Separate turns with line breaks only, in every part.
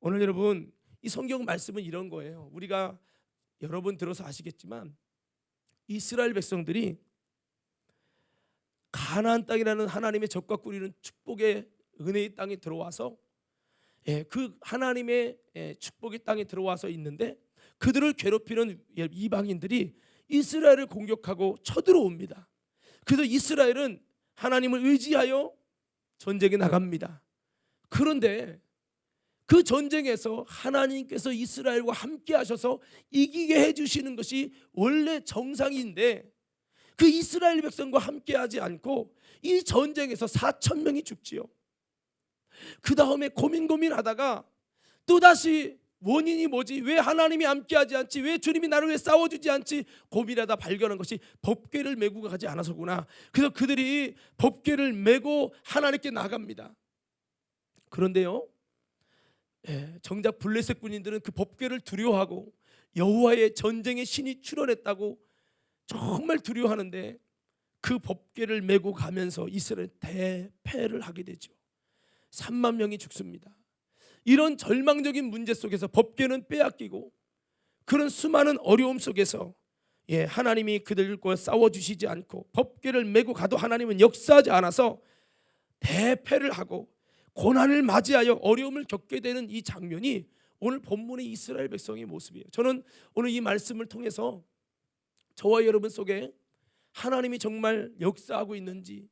오늘 여러분 이 성경 말씀은 이런 거예요. 우리가 여러 번 들어서 아시겠지만 이스라엘 백성들이 가나안 땅이라는 하나님의 젖과 꿀이는 축복의 은혜의 땅에 들어와서 그 하나님의 축복의 땅에 들어와서 있는데 그들을 괴롭히는 이방인들이 이스라엘을 공격하고 쳐들어옵니다. 그래서 이스라엘은 하나님을 의지하여 전쟁에 나갑니다. 그런데 그 전쟁에서 하나님께서 이스라엘과 함께 하셔서 이기게 해주시는 것이 원래 정상인데 그 이스라엘 백성과 함께 하지 않고 이 전쟁에서 4,000명이 죽지요. 그 다음에 고민하다가 또다시 원인이 뭐지? 왜 하나님이 함께하지 않지? 왜 주님이 나를 왜 싸워주지 않지? 고민하다 발견한 것이 법궤를 메고 가지 않아서구나. 그래서 그들이 법궤를 메고 하나님께 나갑니다. 그런데요, 정작 블레셋 군인들은 그 법궤를 두려워하고 여호와의 전쟁의 신이 출현했다고 정말 두려워하는데 그 법궤를 메고 가면서 이스라엘 대패를 하게 되죠. 3만 명이 죽습니다. 이런 절망적인 문제 속에서 법궤는 빼앗기고 그런 수많은 어려움 속에서 하나님이 그들과 싸워주시지 않고 법궤를 메고 가도 하나님은 역사하지 않아서 대패를 하고 고난을 맞이하여 어려움을 겪게 되는 이 장면이 오늘 본문의 이스라엘 백성의 모습이에요. 저는 오늘 이 말씀을 통해서 저와 여러분 속에 하나님이 정말 역사하고 있는지,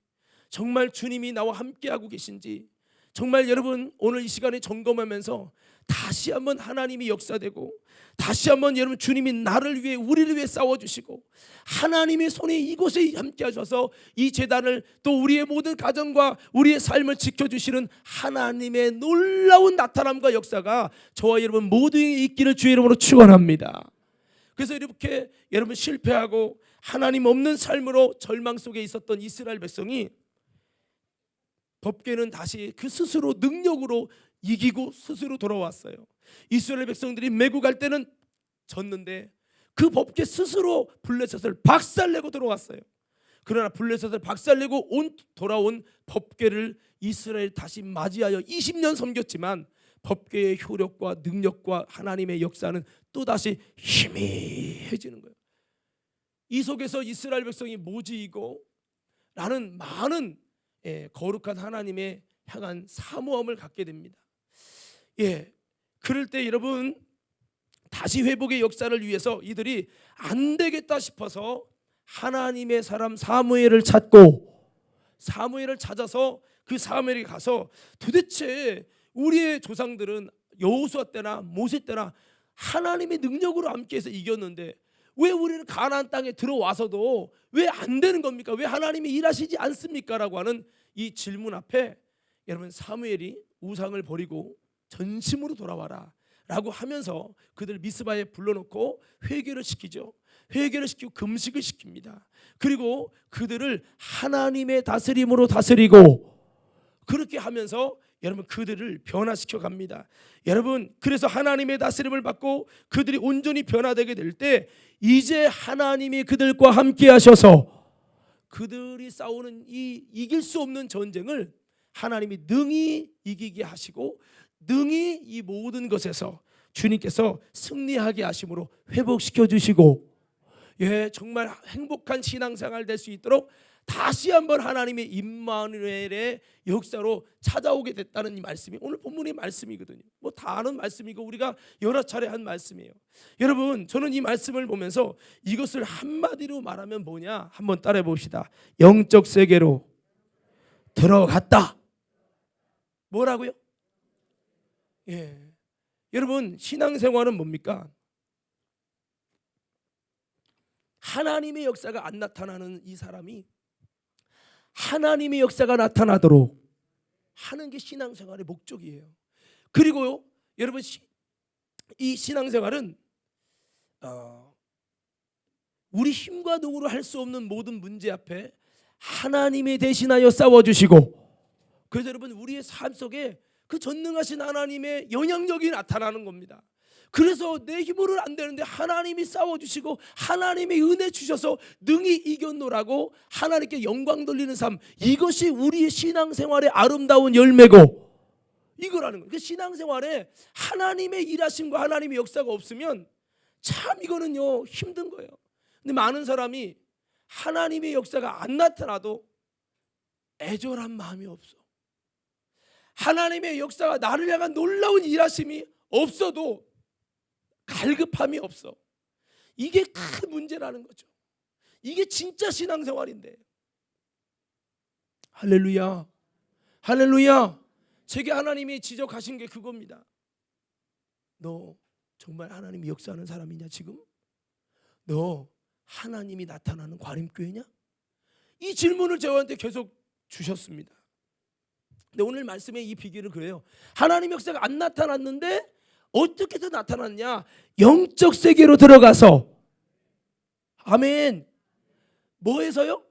정말 주님이 나와 함께하고 계신지, 정말 여러분 오늘 이 시간에 점검하면서 다시 한번 하나님이 역사되고 다시 한번 여러분 주님이 나를 위해 우리를 위해 싸워주시고 하나님의 손에 이곳에 함께 하셔서 이 제단을 또 우리의 모든 가정과 우리의 삶을 지켜주시는 하나님의 놀라운 나타남과 역사가 저와 여러분 모두에게 있기를 주의 이름으로 축원합니다. 그래서 이렇게 여러분 실패하고 하나님 없는 삶으로 절망 속에 있었던 이스라엘 백성이 법궤는 다시 그 스스로 능력으로 이기고 스스로 돌아왔어요. 이스라엘 백성들이 메고 갈 때는 졌는데 그 법궤 스스로 블레셋을 박살내고 돌아왔어요. 그러나 블레셋을 박살내고 돌아온 법궤를 이스라엘 다시 맞이하여 20년 섬겼지만 법궤의 효력과 능력과 하나님의 역사는 또다시 희미해지는 거예요. 이 속에서 이스라엘 백성이 모지이고 라는 많은 거룩한 하나님의 향한 사모함을 갖게 됩니다. 그럴 때 여러분 다시 회복의 역사를 위해서 이들이 안 되겠다 싶어서 하나님의 사람 사무엘을 찾아서 그 사무엘에게 가서 도대체 우리의 조상들은 여호수아 때나 모세 때나 하나님의 능력으로 함께해서 이겼는데 왜 우리는 가나안 땅에 들어와서도 왜 안 되는 겁니까? 왜 하나님이 일하시지 않습니까? 라고 하는 이 질문 앞에 여러분 사무엘이 우상을 버리고 전심으로 돌아와라 라고 하면서 그들 미스바에 불러놓고 회개를 시키죠. 회개를 시키고 금식을 시킵니다. 그리고 그들을 하나님의 다스림으로 다스리고 그렇게 하면서 여러분 그들을 변화시켜 갑니다. 여러분 그래서 하나님의 다스림을 받고 그들이 온전히 변화되게 될 때 이제 하나님이 그들과 함께 하셔서 그들이 싸우는 이 이길 수 없는 전쟁을 하나님이 능히 이기게 하시고 능히 이 모든 것에서 주님께서 승리하게 하심으로 회복시켜 주시고 정말 행복한 신앙생활 될 수 있도록 다시 한번 하나님의 임마누엘의 역사로 찾아오게 됐다는 이 말씀이 오늘 본문의 말씀이거든요. 뭐 다 아는 말씀이고 우리가 여러 차례 한 말씀이에요. 여러분 저는 이 말씀을 보면서 이것을 한마디로 말하면 뭐냐 한번 따라해 봅시다. 영적 세계로 들어갔다. 뭐라고요? 여러분 신앙생활은 뭡니까? 하나님의 역사가 안 나타나는 이 사람이 하나님의 역사가 나타나도록 하는 게 신앙생활의 목적이에요. 그리고요 여러분 이 신앙생활은 우리 힘과 능으로 할 수 없는 모든 문제 앞에 하나님이 대신하여 싸워주시고 그래서 여러분 우리의 삶 속에 그 전능하신 하나님의 영향력이 나타나는 겁니다. 그래서 내 힘으로는 안 되는데 하나님이 싸워주시고 하나님의 은혜 주셔서 능히 이겼노라고 하나님께 영광 돌리는 삶, 이것이 우리의 신앙생활의 아름다운 열매고 이거라는 거예요. 그 신앙생활에 하나님의 일하심과 하나님의 역사가 없으면 참 이거는요 힘든 거예요. 근데 많은 사람이 하나님의 역사가 안 나타나도 애절한 마음이 없어. 하나님의 역사가 나를 향한 놀라운 일하심이 없어도 갈급함이 없어. 이게 큰 문제라는 거죠. 이게 진짜 신앙생활인데. 할렐루야, 할렐루야. 제게 하나님이 지적하신 게 그겁니다. 너 정말 하나님이 역사하는 사람이냐 지금? 너 하나님이 나타나는 과림교회냐? 이 질문을 저한테 계속 주셨습니다. 근데 오늘 말씀의 이 비결은 그래요. 하나님 역사가 안 나타났는데 어떻게 더 나타났냐? 영적 세계로 들어가서. 아멘. 뭐해서요?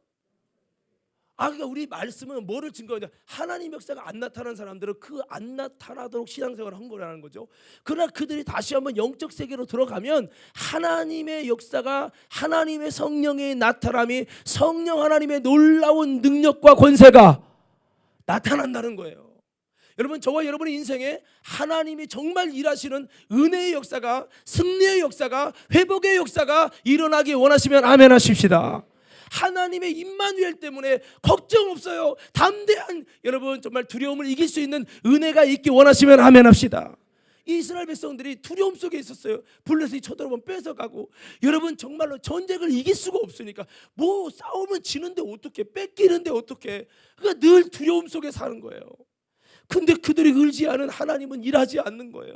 그러니까 우리 말씀은 뭐를 증거하냐? 하나님 역사가 안 나타난 사람들은 그 안 나타나도록 신앙생활을 한 거라는 거죠. 그러나 그들이 다시 한번 영적 세계로 들어가면 하나님의 역사가, 하나님의 성령의 나타남이, 성령 하나님의 놀라운 능력과 권세가 나타난다는 거예요. 여러분, 저와 여러분의 인생에 하나님이 정말 일하시는 은혜의 역사가, 승리의 역사가, 회복의 역사가 일어나기 원하시면 아멘 하십시다. 하나님의 임마누엘 때문에 걱정 없어요. 담대한, 여러분 정말 두려움을 이길 수 있는 은혜가 있기 원하시면 아멘 합시다. 이 이스라엘 백성들이 두려움 속에 있었어요. 블레셋이 쳐들어오면 뺏어가고, 여러분 정말로 전쟁을 이길 수가 없으니까 뭐 싸우면 지는데 어떻게, 뺏기는데 어떻게, 그러니까 늘 두려움 속에 사는 거예요. 근데 그들이 의지하는 하나님은 일하지 않는 거예요.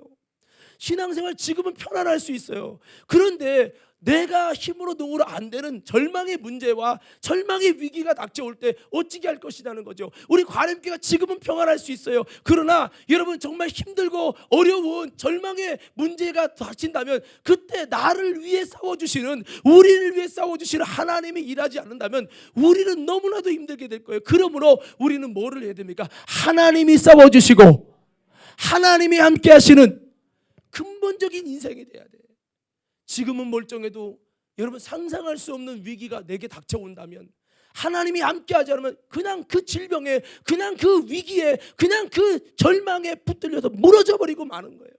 신앙생활 지금은 편안할 수 있어요. 그런데 내가 힘으로 능으로 안 되는 절망의 문제와 절망의 위기가 닥쳐올 때 어찌게 할 것이라는 거죠. 우리 과렘교회가 지금은 평안할 수 있어요. 그러나 여러분 정말 힘들고 어려운 절망의 문제가 닥친다면, 그때 나를 위해 싸워주시는, 우리를 위해 싸워주시는 하나님이 일하지 않는다면 우리는 너무나도 힘들게 될 거예요. 그러므로 우리는 뭐를 해야 됩니까? 하나님이 싸워주시고 하나님이 함께 하시는 근본적인 인생이 돼야 돼요. 지금은 멀쩡해도 여러분 상상할 수 없는 위기가 내게 닥쳐온다면, 하나님이 함께하지 않으면 그냥 그 질병에, 그냥 그 위기에, 그냥 그 절망에 붙들려서 무너져 버리고 마는 거예요.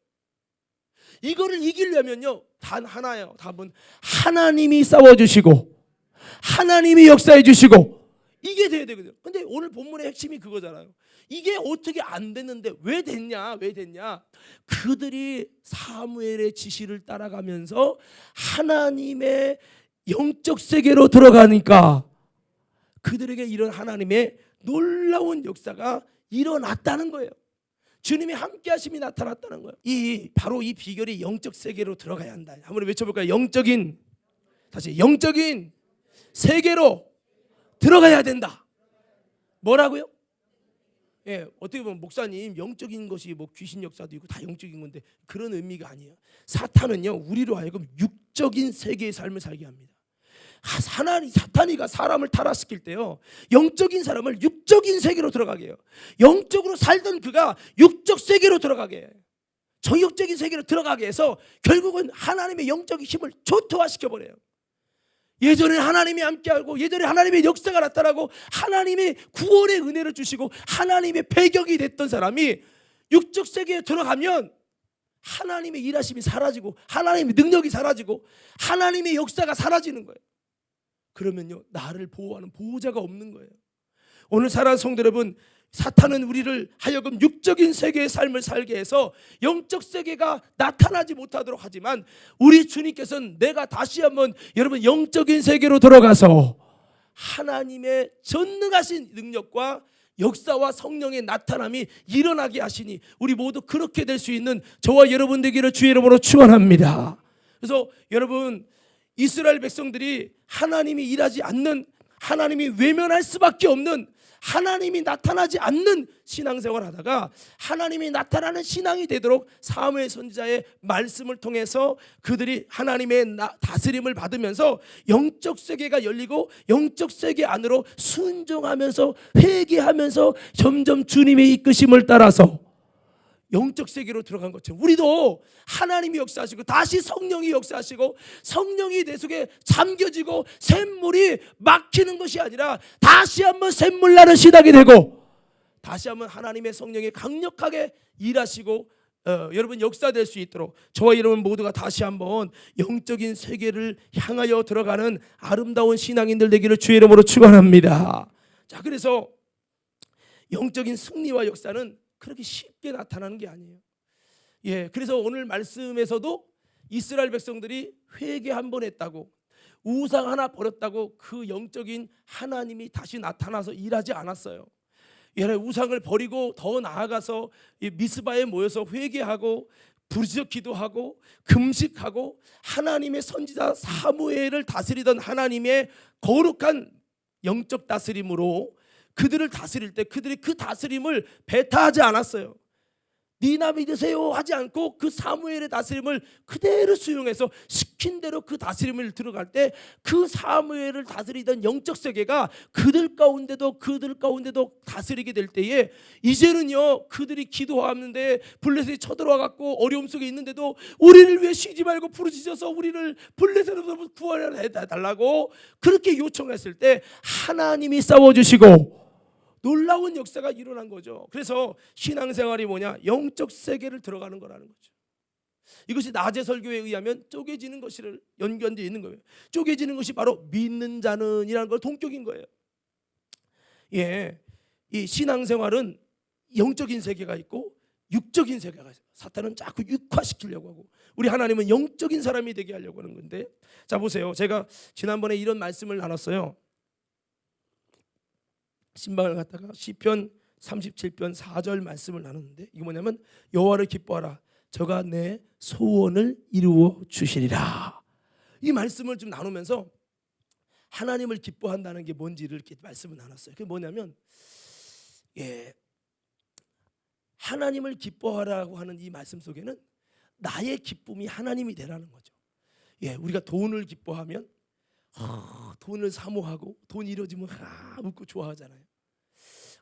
이거를 이기려면요 단 하나예요. 답은 하나님이 싸워주시고 하나님이 역사해 주시고, 이게 돼야 되거든요. 근데 오늘 본문의 핵심이 그거잖아요. 이게 어떻게 안 됐는데 왜 됐냐? 왜 됐냐? 그들이 사무엘의 지시를 따라가면서 하나님의 영적 세계로 들어가니까 그들에게 이런 하나님의 놀라운 역사가 일어났다는 거예요. 주님의 함께 하심이 나타났다는 거예요. 바로 이 비결이 영적 세계로 들어가야 한다. 한번 외쳐볼까요? 영적인 세계로 들어가야 된다. 뭐라고요? 어떻게 보면 목사님 목적인 것이 뭐 귀신 역사도 있고 다 영적인 건데 그런 의미가 아니에요. 사탄은요 우리로 하여금 육적인 세계의 삶을 살게 합니다. 사탄이가 사람을 타락시킬 때요 영적인 사람을 육적인 세계로 들어가게 해요. 영적으로 살던 그가 육적 세계로 들어가게 해요. 정욕적인 세계로 들어가게 해서 결국은 하나님의 영적인 힘을 초토화시켜버려요. 예전에 하나님이 함께하고, 예전에 하나님의 역사가 나타나고, 하나님의 구원의 은혜를 주시고 하나님의 배경이 됐던 사람이 육적 세계에 들어가면 하나님의 일하심이 사라지고, 하나님의 능력이 사라지고, 하나님의 역사가 사라지는 거예요. 그러면요 나를 보호하는 보호자가 없는 거예요. 오늘 사랑하는 성도 여러분, 사탄은 우리를 하여금 육적인 세계의 삶을 살게 해서 영적 세계가 나타나지 못하도록 하지만, 우리 주님께서는 내가 다시 한번 여러분 영적인 세계로 들어가서 하나님의 전능하신 능력과 역사와 성령의 나타남이 일어나게 하시니 우리 모두 그렇게 될 수 있는 저와 여러분 되기를 주의 이름으로 축원합니다. 그래서 여러분, 이스라엘 백성들이 하나님이 일하지 않는, 하나님이 외면할 수밖에 없는, 하나님이 나타나지 않는 신앙생활을 하다가 하나님이 나타나는 신앙이 되도록 사무엘 선지자의 말씀을 통해서 그들이 하나님의 다스림을 받으면서 영적 세계가 열리고, 영적 세계 안으로 순종하면서 회개하면서 점점 주님의 이끄심을 따라서 영적 세계로 들어간 것처럼 우리도 하나님이 역사하시고 다시 성령이 역사하시고, 성령이 내 속에 잠겨지고 샘물이 막히는 것이 아니라 다시 한번 샘물 나는 시작이 되고, 다시 한번 하나님의 성령이 강력하게 일하시고 여러분 역사될 수 있도록 저와 여러분 모두가 다시 한번 영적인 세계를 향하여 들어가는 아름다운 신앙인들 되기를 주의 이름으로 축원합니다. 자, 그래서 영적인 승리와 역사는 그렇게 쉽게 나타나는 게 아니에요. 그래서 오늘 말씀에서도 이스라엘 백성들이 회개 한 번 했다고 우상 하나 버렸다고 그 영적인 하나님이 다시 나타나서 일하지 않았어요. 우상을 버리고 더 나아가서 미스바에 모여서 회개하고 부르짖어 기도하고 금식하고 하나님의 선지자 사무엘을 다스리던 하나님의 거룩한 영적 다스림으로 그들을 다스릴 때 그들이 그 다스림을 배타하지 않았어요. 니나 믿으세요 하지 않고 그 사무엘의 다스림을 그대로 수용해서 시킨 대로 그 다스림을 들어갈 때 그 사무엘을 다스리던 영적 세계가 그들 가운데도 다스리게 될 때에 이제는요 그들이 기도하는데 블레셋이 쳐들어와 갖고 어려움 속에 있는데도 우리를 왜 쉬지 말고 부르짖어서 우리를 블레셋으로부터 구원해 달라고 그렇게 요청했을 때 하나님이 싸워주시고 놀라운 역사가 일어난 거죠. 그래서 신앙생활이 뭐냐? 영적 세계를 들어가는 거라는 거죠. 이것이 낮의 설교에 의하면 쪼개지는 것을 연관되어 있는 거예요. 쪼개지는 것이 바로 믿는 자는 이라는 걸 동격인 거예요. 이 신앙생활은 영적인 세계가 있고 육적인 세계가 있어요. 사탄은 자꾸 육화시키려고 하고 우리 하나님은 영적인 사람이 되게 하려고 하는 건데, 자 보세요. 제가 지난번에 이런 말씀을 나눴어요. 신방을 갖다가 시편 37편 4절 말씀을 나눴는데 이게 뭐냐면 여호와를 기뻐하라 저가 내 소원을 이루어 주시리라. 이 말씀을 좀 나누면서 하나님을 기뻐한다는 게 뭔지를 이렇게 말씀을 나눴어요. 그게 뭐냐면 하나님을 기뻐하라고 하는 이 말씀 속에는 나의 기쁨이 하나님이 되라는 거죠. 우리가 돈을 기뻐하면 돈을 사모하고 돈 이루어지면 웃고 좋아하잖아요.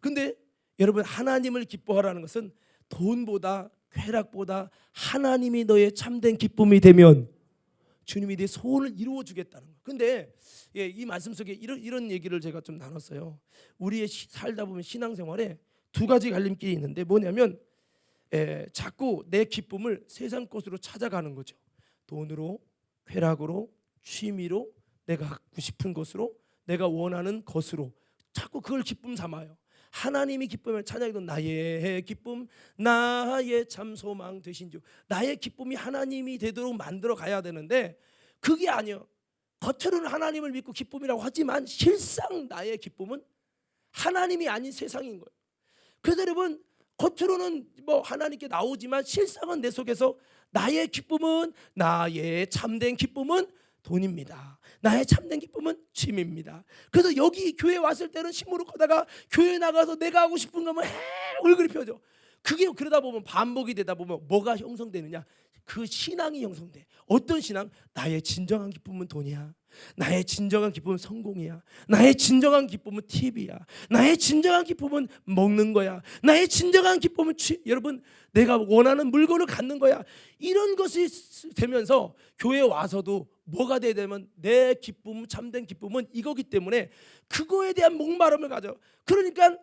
근데 여러분 하나님을 기뻐하라는 것은 돈보다 쾌락보다 하나님이 너의 참된 기쁨이 되면 주님이 네 소원을 이루어 주겠다는 거예요. 근데 이 말씀 속에 이런 얘기를 제가 좀 나눴어요. 우리의 살다 보면 신앙생활에 두 가지 갈림길이 있는데 뭐냐면 자꾸 내 기쁨을 세상 것으로 찾아가는 거죠. 돈으로, 쾌락으로, 취미로, 내가 갖고 싶은 것으로, 내가 원하는 것으로 자꾸 그걸 기쁨 삼아요. 하나님이 기쁨을 찬양해도 나의 기쁨 나의 참 소망 되신 주, 나의 기쁨이 하나님이 되도록 만들어 가야 되는데 그게 아니요. 겉으로는 하나님을 믿고 기쁨이라고 하지만 실상 나의 기쁨은 하나님이 아닌 세상인 거예요. 그래서 여러분 겉으로는 뭐 하나님께 나오지만 실상은 내 속에서 나의 기쁨은, 나의 참된 기쁨은 돈입니다. 나의 참된 기쁨은 취미입니다. 그래서 여기 교회 왔을 때는 시무룩하다가 교회 나가서 내가 하고 싶은 거면 얼굴이 펴져. 그게 그러다 보면 반복이 되다 보면 뭐가 형성되느냐? 그 신앙이 형성돼. 어떤 신앙? 나의 진정한 기쁨은 돈이야. 나의 진정한 기쁨은 성공이야. 나의 진정한 기쁨은 TV야. 나의 진정한 기쁨은 먹는 거야. 나의 진정한 기쁨은 여러분 내가 원하는 물건을 갖는 거야. 이런 것이 되면서 교회에 와서도 뭐가 돼야 되면 내 기쁨, 참된 기쁨은 이거기 때문에 그거에 대한 목마름을 가져. 그러니까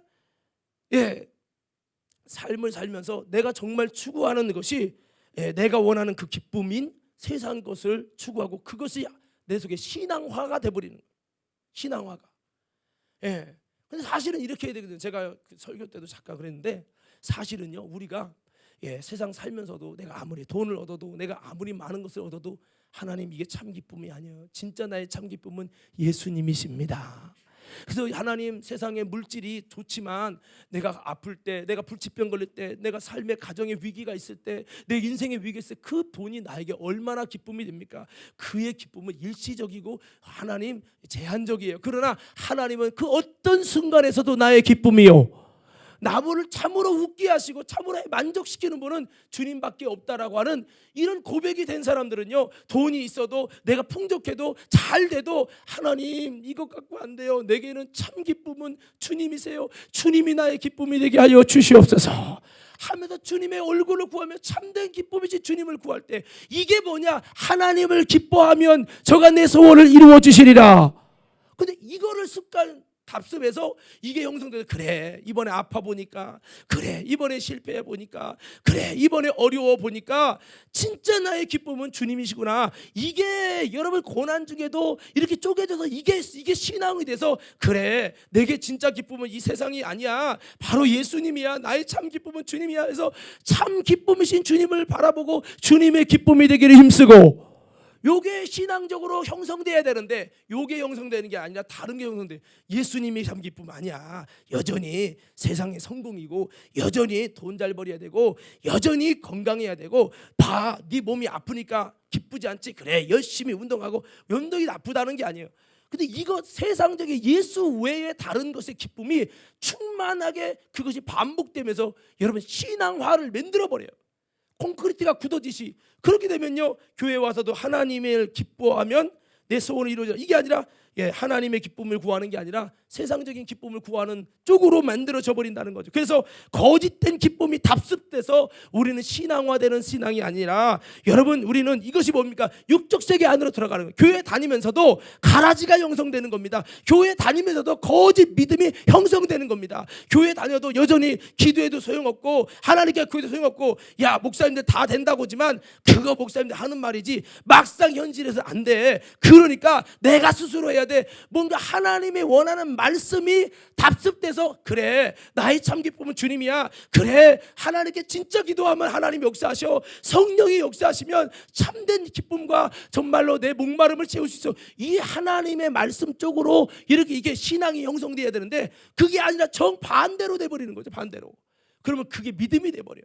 삶을 살면서 내가 정말 추구하는 것이 내가 원하는 그 기쁨인 세상 것을 추구하고 그것이 내 속에 신앙화가 돼버리는 거예요. 신앙화가. 근데 사실은 이렇게 해야 되거든요. 제가 그 설교 때도 잠깐 그랬는데 사실은요 우리가 세상 살면서도 내가 아무리 돈을 얻어도 내가 아무리 많은 것을 얻어도 하나님 이게 참 기쁨이 아니에요. 진짜 나의 참 기쁨은 예수님이십니다. 그래서 하나님 세상의 물질이 좋지만 내가 아플 때, 내가 불치병 걸릴 때, 내가 삶의 가정의 위기가 있을 때, 내 인생의 위기가 있을 때 그 돈이 나에게 얼마나 기쁨이 됩니까? 그의 기쁨은 일시적이고 하나님 제한적이에요. 그러나 하나님은 그 어떤 순간에서도 나의 기쁨이요. 나무를 참으로 웃게 하시고 참으로 만족시키는 분은 주님밖에 없다라고 하는 이런 고백이 된 사람들은요 돈이 있어도 내가 풍족해도 잘 돼도 하나님 이것 갖고 안 돼요. 내게는 참 기쁨은 주님이세요. 주님이 나의 기쁨이 되게 하여 주시옵소서 하면서 주님의 얼굴을 구하며 참된 기쁨이지 주님을 구할 때 이게 뭐냐? 하나님을 기뻐하면 저가 내 소원을 이루어 주시리라. 근데 이거를 습관 답습해서 이게 형성돼서 그래 이번에 아파 보니까, 그래 이번에 실패해 보니까, 그래 이번에 어려워 보니까 진짜 나의 기쁨은 주님이시구나. 이게 여러분 고난 중에도 이렇게 쪼개져서 이게 신앙이 돼서 그래 내게 진짜 기쁨은 이 세상이 아니야, 바로 예수님이야, 나의 참 기쁨은 주님이야 해서 참 기쁨이신 주님을 바라보고 주님의 기쁨이 되기를 힘쓰고, 요게 신앙적으로 형성돼야 되는데 요게 형성되는 게 아니라 다른 게 형성돼. 예수님이 참 기쁨 아니야. 여전히 세상의 성공이고, 여전히 돈 잘 벌어야 되고, 여전히 건강해야 되고, 봐 네 몸이 아프니까 기쁘지 않지? 그래 열심히 운동하고. 운동이 나쁘다는 게 아니에요. 근데 이거 세상적인 예수 외에 다른 것의 기쁨이 충만하게 그것이 반복되면서 여러분 신앙화를 만들어 버려요. 콘크리트가 굳어지시. 그렇게 되면요 교회 와서도 하나님을 기뻐하면 내 소원을 이루어져. 이게 아니라 하나님의 기쁨을 구하는 게 아니라 세상적인 기쁨을 구하는 쪽으로 만들어져 버린다는 거죠. 그래서 거짓된 기쁨이 답습돼서 우리는 신앙화되는 신앙이 아니라, 여러분 우리는 이것이 뭡니까? 육적 세계 안으로 들어가는 거예요. 교회 다니면서도 가라지가 형성되는 겁니다. 교회 다니면서도 거짓 믿음이 형성되는 겁니다. 교회 다녀도 여전히 기도해도 소용없고 하나님께 구해도 소용없고, 야 목사님들 다 된다고지만 그거 목사님들 하는 말이지 막상 현실에서 안 돼. 그러니까 내가 스스로 해야 돼. 뭔가 하나님이 원하는 말씀이 답습돼서 그래 나의 참 기쁨은 주님이야. 그래 하나님께 진짜 기도하면 하나님이 역사하셔. 성령이 역사하시면 참된 기쁨과 정말로 내 목마름을 채울 수 있어. 이 하나님의 말씀 쪽으로 이렇게 이게 신앙이 형성돼야 되는데 그게 아니라 정반대로 돼버리는 거죠. 반대로. 그러면 그게 믿음이 돼버려요.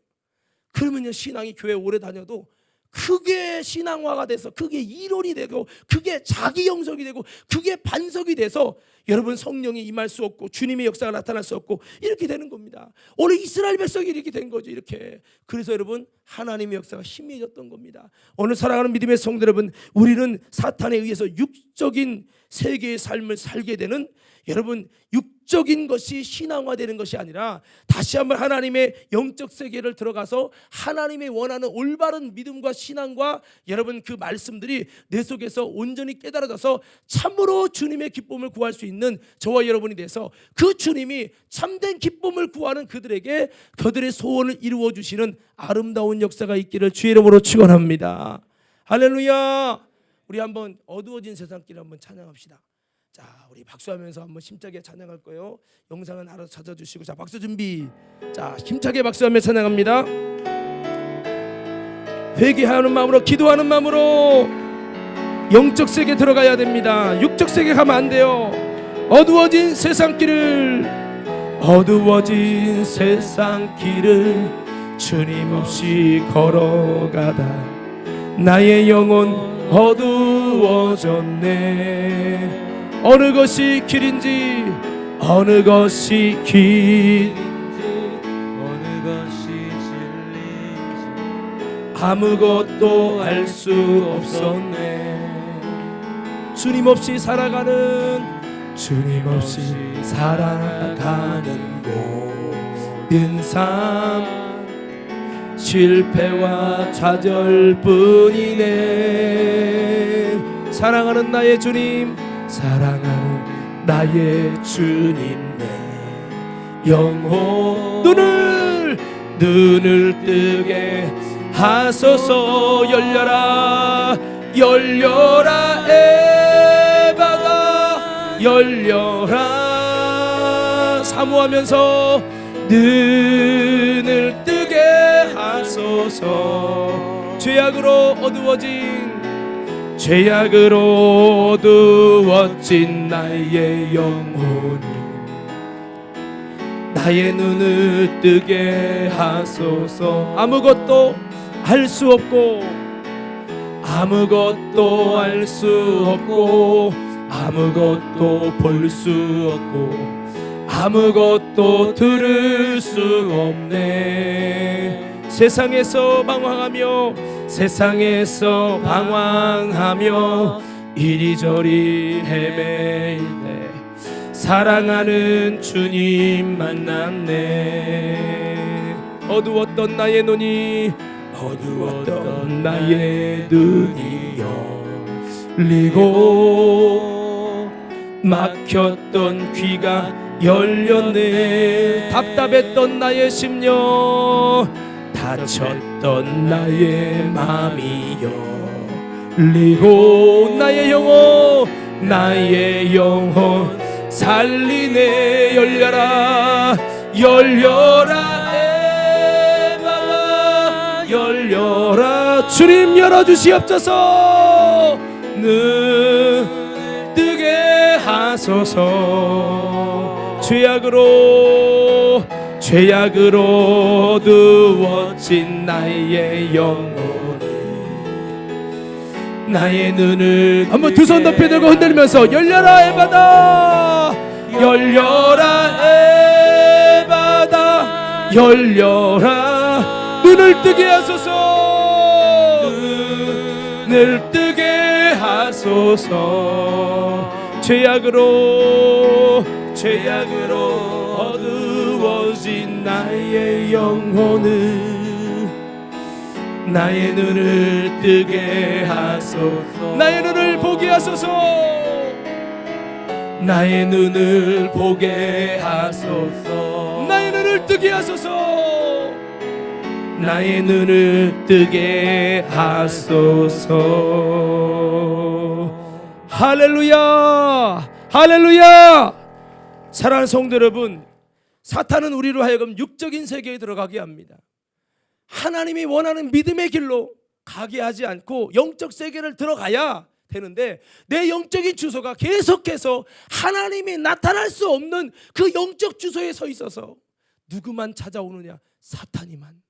그러면요 신앙이 교회 오래 다녀도 그게 신앙화가 돼서 그게 이론이 되고 그게 자기 형성이 되고 그게 반석이 돼서 여러분 성령이 임할 수 없고 주님의 역사가 나타날 수 없고 이렇게 되는 겁니다. 오늘 이스라엘 백성이 이렇게 된 거죠. 이렇게. 그래서 여러분 하나님의 역사가 희미해졌던 겁니다. 오늘 사랑하는 믿음의 성도 여러분, 우리는 사탄에 의해서 육적인 세계의 삶을 살게 되는, 여러분 육적인 것이 신앙화되는 것이 아니라 다시 한번 하나님의 영적 세계를 들어가서 하나님이 원하는 올바른 믿음과 신앙과 여러분 그 말씀들이 내 속에서 온전히 깨달아져서 참으로 주님의 기쁨을 구할 수 있는 저와 여러분이 돼서 그 주님이 참된 기쁨을 구하는 그들에게 그들의 소원을 이루어 주시는 아름다운 역사가 있기를 주의 이름으로 축원합니다. 할렐루야. 우리 한번 어두워진 세상길 한번 찬양합시다. 자, 우리 박수하면서 한번 힘차게 찬양할 거예요. 영상은 알아서 찾아주시고, 자 박수 준비. 자 힘차게 박수하며 찬양합니다. 회개하는 마음으로, 기도하는 마음으로 영적 세계 들어가야 됩니다. 육적 세계 가면 안 돼요. 어두워진 세상 길을, 어두워진 세상 길을 주님 없이 걸어가다 나의 영혼 어두워졌네. 어느 것이 길인지, 어느 것이 길인지,
어느 것이 진리인지
아무것도 알 수 없었네. 주님 없이 살아가는, 주님 없이 살아가는 모든 삶 실패와 좌절뿐이네. 사랑하는 나의 주님, 사랑하는 나의 주님, 내 영혼 눈을 뜨게 하소서. 열려라 열려라 에바가 열려라. 사모하면서 눈을 뜨게 하소서. 죄악으로 어두워진 나의 영혼이 나의 눈을 뜨게 하소서. 아무것도 알 수 없고, 아무것도 알 수 없고, 아무것도 볼 수 없고, 아무것도 들을 수 없네. 세상에서 방황하며 이리저리 헤매일 때 사랑하는 주님 만났네. 어두웠던 나의 눈이 열리고 막혔던 귀가 열렸네. 답답했던 나의 심령, 다쳤던 나의 마음이 열리고 나의 영혼 살리네. 열려라 열려라 에바가 열려라. 주님 열어주시옵소서. 눈 뜨게 하소서. 죄악으로 누워진 나의 영혼이 나의 눈을 한번 두 손 높이 들고 흔들면서 열려라 에바다 열려라 에바다 열려라. 눈을 뜨게 하소서. 눈을 뜨게 하소서. 죄악으로 어두워진 나의 영혼을 나의 눈을 뜨게 하소서. 나의 눈을 보게 하소서. 나의 눈을 보게 하소서. 나의 눈을 뜨게 하소서. 나의 눈을 뜨게 하소서. 할렐루야 할렐루야. 사랑하는 성도 여러분, 사탄은 우리로 하여금 육적인 세계에 들어가게 합니다. 하나님이 원하는 믿음의 길로 가게 하지 않고 영적 세계를 들어가야 되는데, 내 영적인 주소가 계속해서 하나님이 나타날 수 없는 그 영적 주소에 서 있어서 누구만 찾아오느냐? 사탄이만.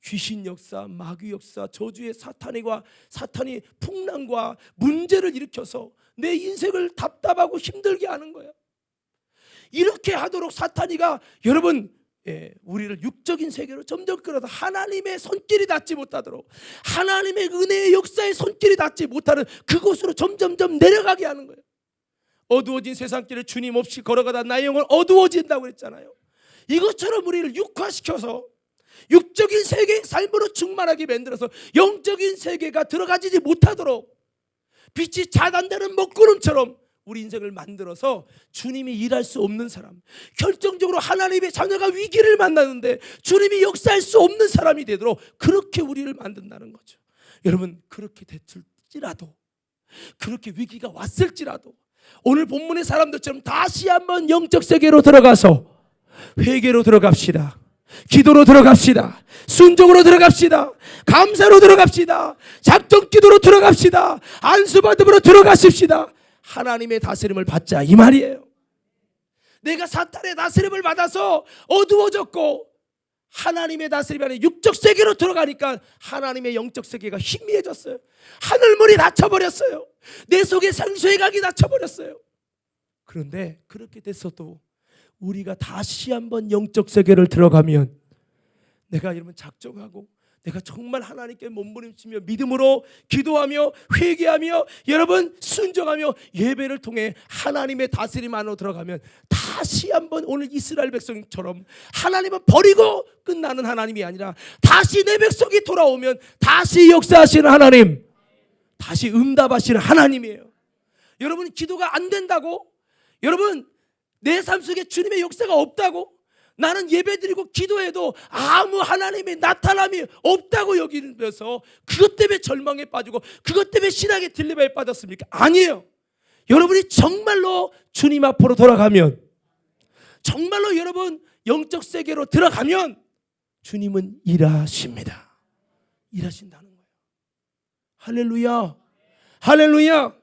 귀신 역사, 마귀 역사, 저주의 사탄이 풍랑과 문제를 일으켜서 내 인생을 답답하고 힘들게 하는 거야. 이렇게 하도록 사탄이가 여러분 우리를 육적인 세계로 점점 끌어다 하나님의 손길이 닿지 못하도록, 하나님의 은혜의 역사의 손길이 닿지 못하는 그곳으로 점점점 내려가게 하는 거예요. 어두워진 세상길을 주님 없이 걸어가다 나의 영혼 어두워진다고 그랬잖아요. 이것처럼 우리를 육화시켜서 육적인 세계의 삶으로 충만하게 만들어서 영적인 세계가 들어가지 못하도록 빛이 차단되는 먹구름처럼 우리 인생을 만들어서 주님이 일할 수 없는 사람, 결정적으로 하나님의 자녀가 위기를 만나는데 주님이 역사할 수 없는 사람이 되도록 그렇게 우리를 만든다는 거죠. 여러분, 그렇게 됐을지라도, 그렇게 위기가 왔을지라도 오늘 본문의 사람들처럼 다시 한번 영적 세계로 들어가서 회개로 들어갑시다. 기도로 들어갑시다. 순종으로 들어갑시다. 감사로 들어갑시다. 작정 기도로 들어갑시다. 안수받음으로 들어가십시다. 하나님의 다스림을 받자, 이 말이에요. 내가 사탄의 다스림을 받아서 어두워졌고 하나님의 다스림 안에 육적 세계로 들어가니까 하나님의 영적 세계가 희미해졌어요. 하늘문이 닫혀버렸어요. 내 속에 생수의 강이 닫혀버렸어요. 그런데 그렇게 됐어도 우리가 다시 한번 영적 세계를 들어가면, 내가 여러분 작정하고 내가 정말 하나님께 몸부림치며 믿음으로 기도하며 회개하며 여러분 순종하며 예배를 통해 하나님의 다스림 안으로 들어가면, 다시 한번 오늘 이스라엘 백성처럼 하나님은 버리고 끝나는 하나님이 아니라 다시 내 백성이 돌아오면 다시 역사하시는 하나님, 다시 응답하시는 하나님이에요. 여러분, 기도가 안 된다고, 여러분 내 삶 속에 주님의 역사가 없다고, 나는 예배드리고 기도해도 아무 하나님의 나타남이 없다고 여기면서 그것 때문에 절망에 빠지고 그것 때문에 신앙의 딜레마에 빠졌습니까? 아니에요. 여러분이 정말로 주님 앞으로 돌아가면, 정말로 여러분 영적 세계로 들어가면 주님은 일하십니다. 일하신다는 거예요. 할렐루야 할렐루야.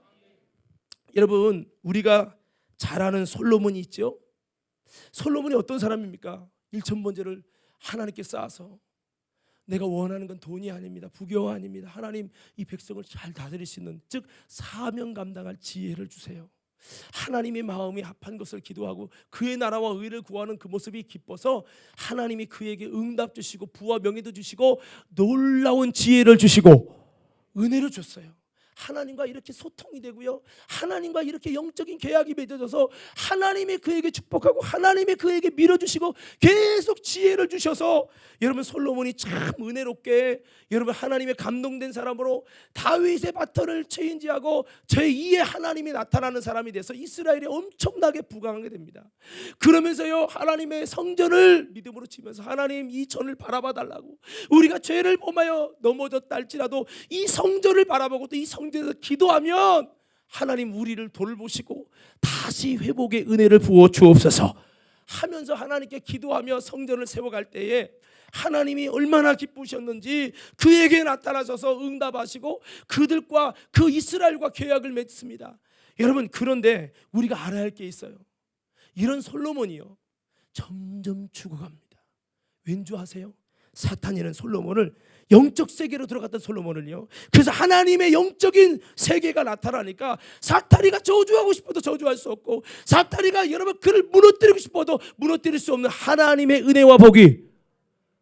여러분, 우리가 잘 아는 솔로몬이 있죠. 솔로몬이 어떤 사람입니까? 1,000번제를 하나님께 쌓아서, 내가 원하는 건 돈이 아닙니다, 부귀가 아닙니다, 하나님 이 백성을 잘 다스릴 수 있는, 즉 사명 감당할 지혜를 주세요. 하나님의 마음이 합한 것을 기도하고 그의 나라와 의를 구하는 그 모습이 기뻐서 하나님이 그에게 응답 주시고 부와 명예도 주시고 놀라운 지혜를 주시고 은혜를 줬어요. 하나님과 이렇게 소통이 되고요, 하나님과 이렇게 영적인 계약이 맺어져서 하나님이 그에게 축복하고 하나님이 그에게 밀어주시고 계속 지혜를 주셔서 여러분 솔로몬이 참 은혜롭게 여러분 하나님의 감동된 사람으로 다윗의 바톤을 체인지하고 제2의 하나님이 나타나는 사람이 돼서 이스라엘이 엄청나게 부강하게 됩니다. 그러면서요 하나님의 성전을 믿음으로 치면서 하나님 이 전을 바라봐 달라고, 우리가 죄를 범하여 넘어졌다 할지라도 이 성전을 바라보고 또 이 성전에서 기도하면 하나님 우리를 돌보시고 다시 회복의 은혜를 부어 주옵소서 하면서 하나님께 기도하며 성전을 세워갈 때에 하나님이 얼마나 기쁘셨는지 그에게 나타나셔서 응답하시고 그들과 그 이스라엘과 계약을 맺습니다. 여러분, 그런데 우리가 알아야 할 게 있어요. 이런 솔로몬이요 점점 죽어갑니다. 왠지 아세요? 사탄이는 솔로몬을, 영적 세계로 들어갔던 솔로몬을요, 그래서 하나님의 영적인 세계가 나타나니까 사탄이가 저주하고 싶어도 저주할 수 없고, 사탄이가 여러분 그를 무너뜨리고 싶어도 무너뜨릴 수 없는 하나님의 은혜와 복이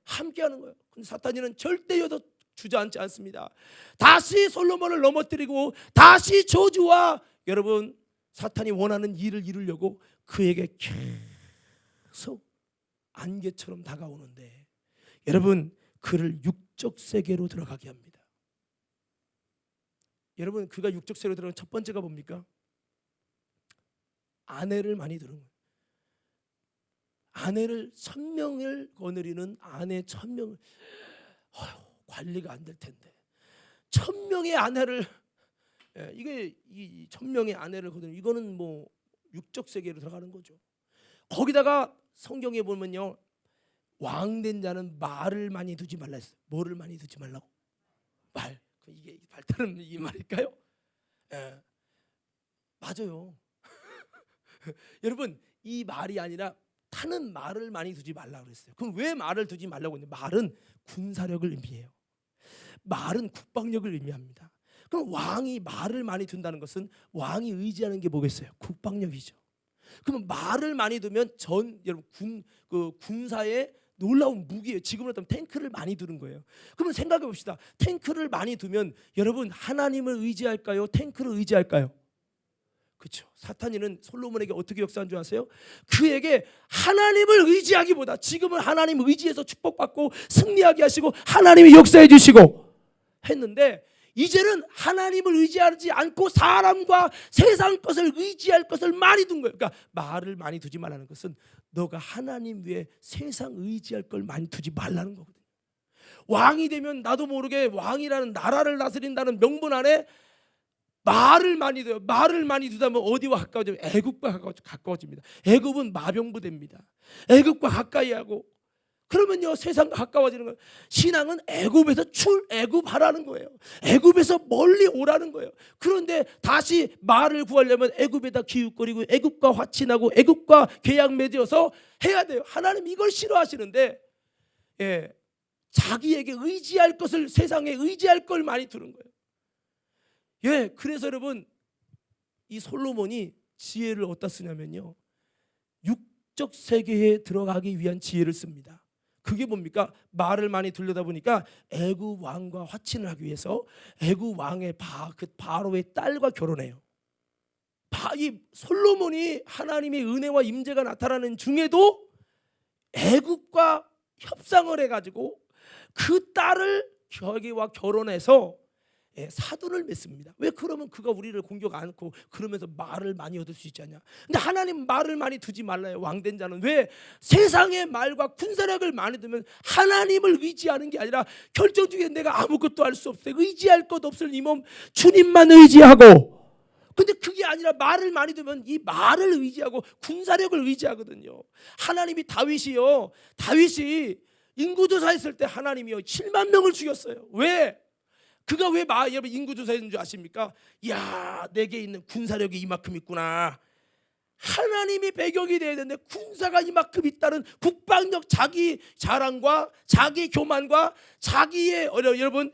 함께하는 거예요. 근데 사탄이는 절대여도 주저앉지 않습니다. 다시 솔로몬을 넘어뜨리고 다시 저주와 여러분 사탄이 원하는 일을 이루려고 그에게 계속 안개처럼 다가오는데 여러분 그를 육적 세계로 들어가게 합니다. 여러분 그가 육적 세계로 들어간 첫 번째가 뭡니까? 아내를 많이 두는 거예요. 아내를 1000명을 거느리는 아내 1000명을, 관리가 안 될 텐데 1000명의 아내를, 이게 이 1000명의 아내를 거느리는, 이거는 뭐 육적 세계로 들어가는 거죠. 거기다가 성경에 보면요 왕된 자는 말을 많이 두지 말라 했어요. 뭐를 많이 두지 말라고? 말. 이게 발달은 이 말일까요? 맞아요. 여러분 이 말이 아니라 타는 말을 많이 두지 말라고 그랬어요. 그럼 왜 말을 두지 말라고 했냐? 말은 군사력을 의미해요. 말은 국방력을 의미합니다. 그럼 왕이 말을 많이 둔다는 것은 왕이 의지하는 게 뭐겠어요? 국방력이죠. 그러면 말을 많이 두면 여러분 군사의 놀라운 무기예요. 지금으로 따면 탱크를 많이 두는 거예요. 그러면 생각해 봅시다. 탱크를 많이 두면 여러분 하나님을 의지할까요? 탱크를 의지할까요? 그렇죠. 사탄이는 솔로몬에게 어떻게 역사한 줄 아세요? 그에게 하나님을 의지하기보다 지금은 하나님 의지해서 축복받고 승리하게 하시고 하나님이 역사해 주시고 했는데, 이제는 하나님을 의지하지 않고 사람과 세상 것을 의지할 것을 많이 둔 거예요. 그러니까 말을 많이 두지 말라는 것은 너가 하나님 외에 세상 의지할 걸 많이 두지 말라는 거거든요. 왕이 되면 나도 모르게 왕이라는 나라를 다스린다는 명분 안에 말을 많이 둬요. 말을 많이 두다 보면 어디와 가까워지면 애굽과 가까워집니다. 애굽은 마병부대입니다. 애굽과 가까이 하고 그러면요 세상과 가까워지는 거예요. 신앙은 애굽에서 애굽하라는 거예요. 애굽에서 멀리 오라는 거예요. 그런데 다시 말을 구하려면 애굽에다 기웃거리고 애굽과 화친하고 애굽과 계약 맺어서 해야 돼요. 하나님 이걸 싫어하시는데 자기에게 의지할 것을, 세상에 의지할 걸 많이 두는 거예요. 그래서 여러분 이 솔로몬이 지혜를 어디다 쓰냐면요 육적 세계에 들어가기 위한 지혜를 씁니다. 그게 뭡니까? 말을 많이 들려다 보니까 애굽 왕과 화친을 하기 위해서 애굽 왕의 그 바로의 딸과 결혼해요. 이 솔로몬이 하나님의 은혜와 임재가 나타나는 중에도 애굽과 협상을 해가지고 그 딸을 자기와 결혼해서 사돈을 맺습니다. 왜? 그러면 그가 우리를 공격 않고 그러면서 말을 많이 얻을 수 있지 않냐. 근데 하나님 말을 많이 두지 말라요. 왕된 자는. 왜? 세상의 말과 군사력을 많이 두면 하나님을 의지하는 게 아니라 결정적인 내가 아무것도 할 수 없어요. 의지할 것 없을 이 몸 주님만 의지하고. 근데 그게 아니라 말을 많이 두면 이 말을 의지하고 군사력을 의지하거든요. 하나님이 다윗이 인구조사했을 때 하나님이요 7만 명을 죽였어요. 왜? 그가 왜 여러분 인구조사했는 줄 아십니까? 야, 내게 있는 군사력이 이만큼 있구나. 하나님이 배경이 돼야 되는데 군사가 이만큼 있다는 국방력, 자기 자랑과 자기 교만과 자기의 여러분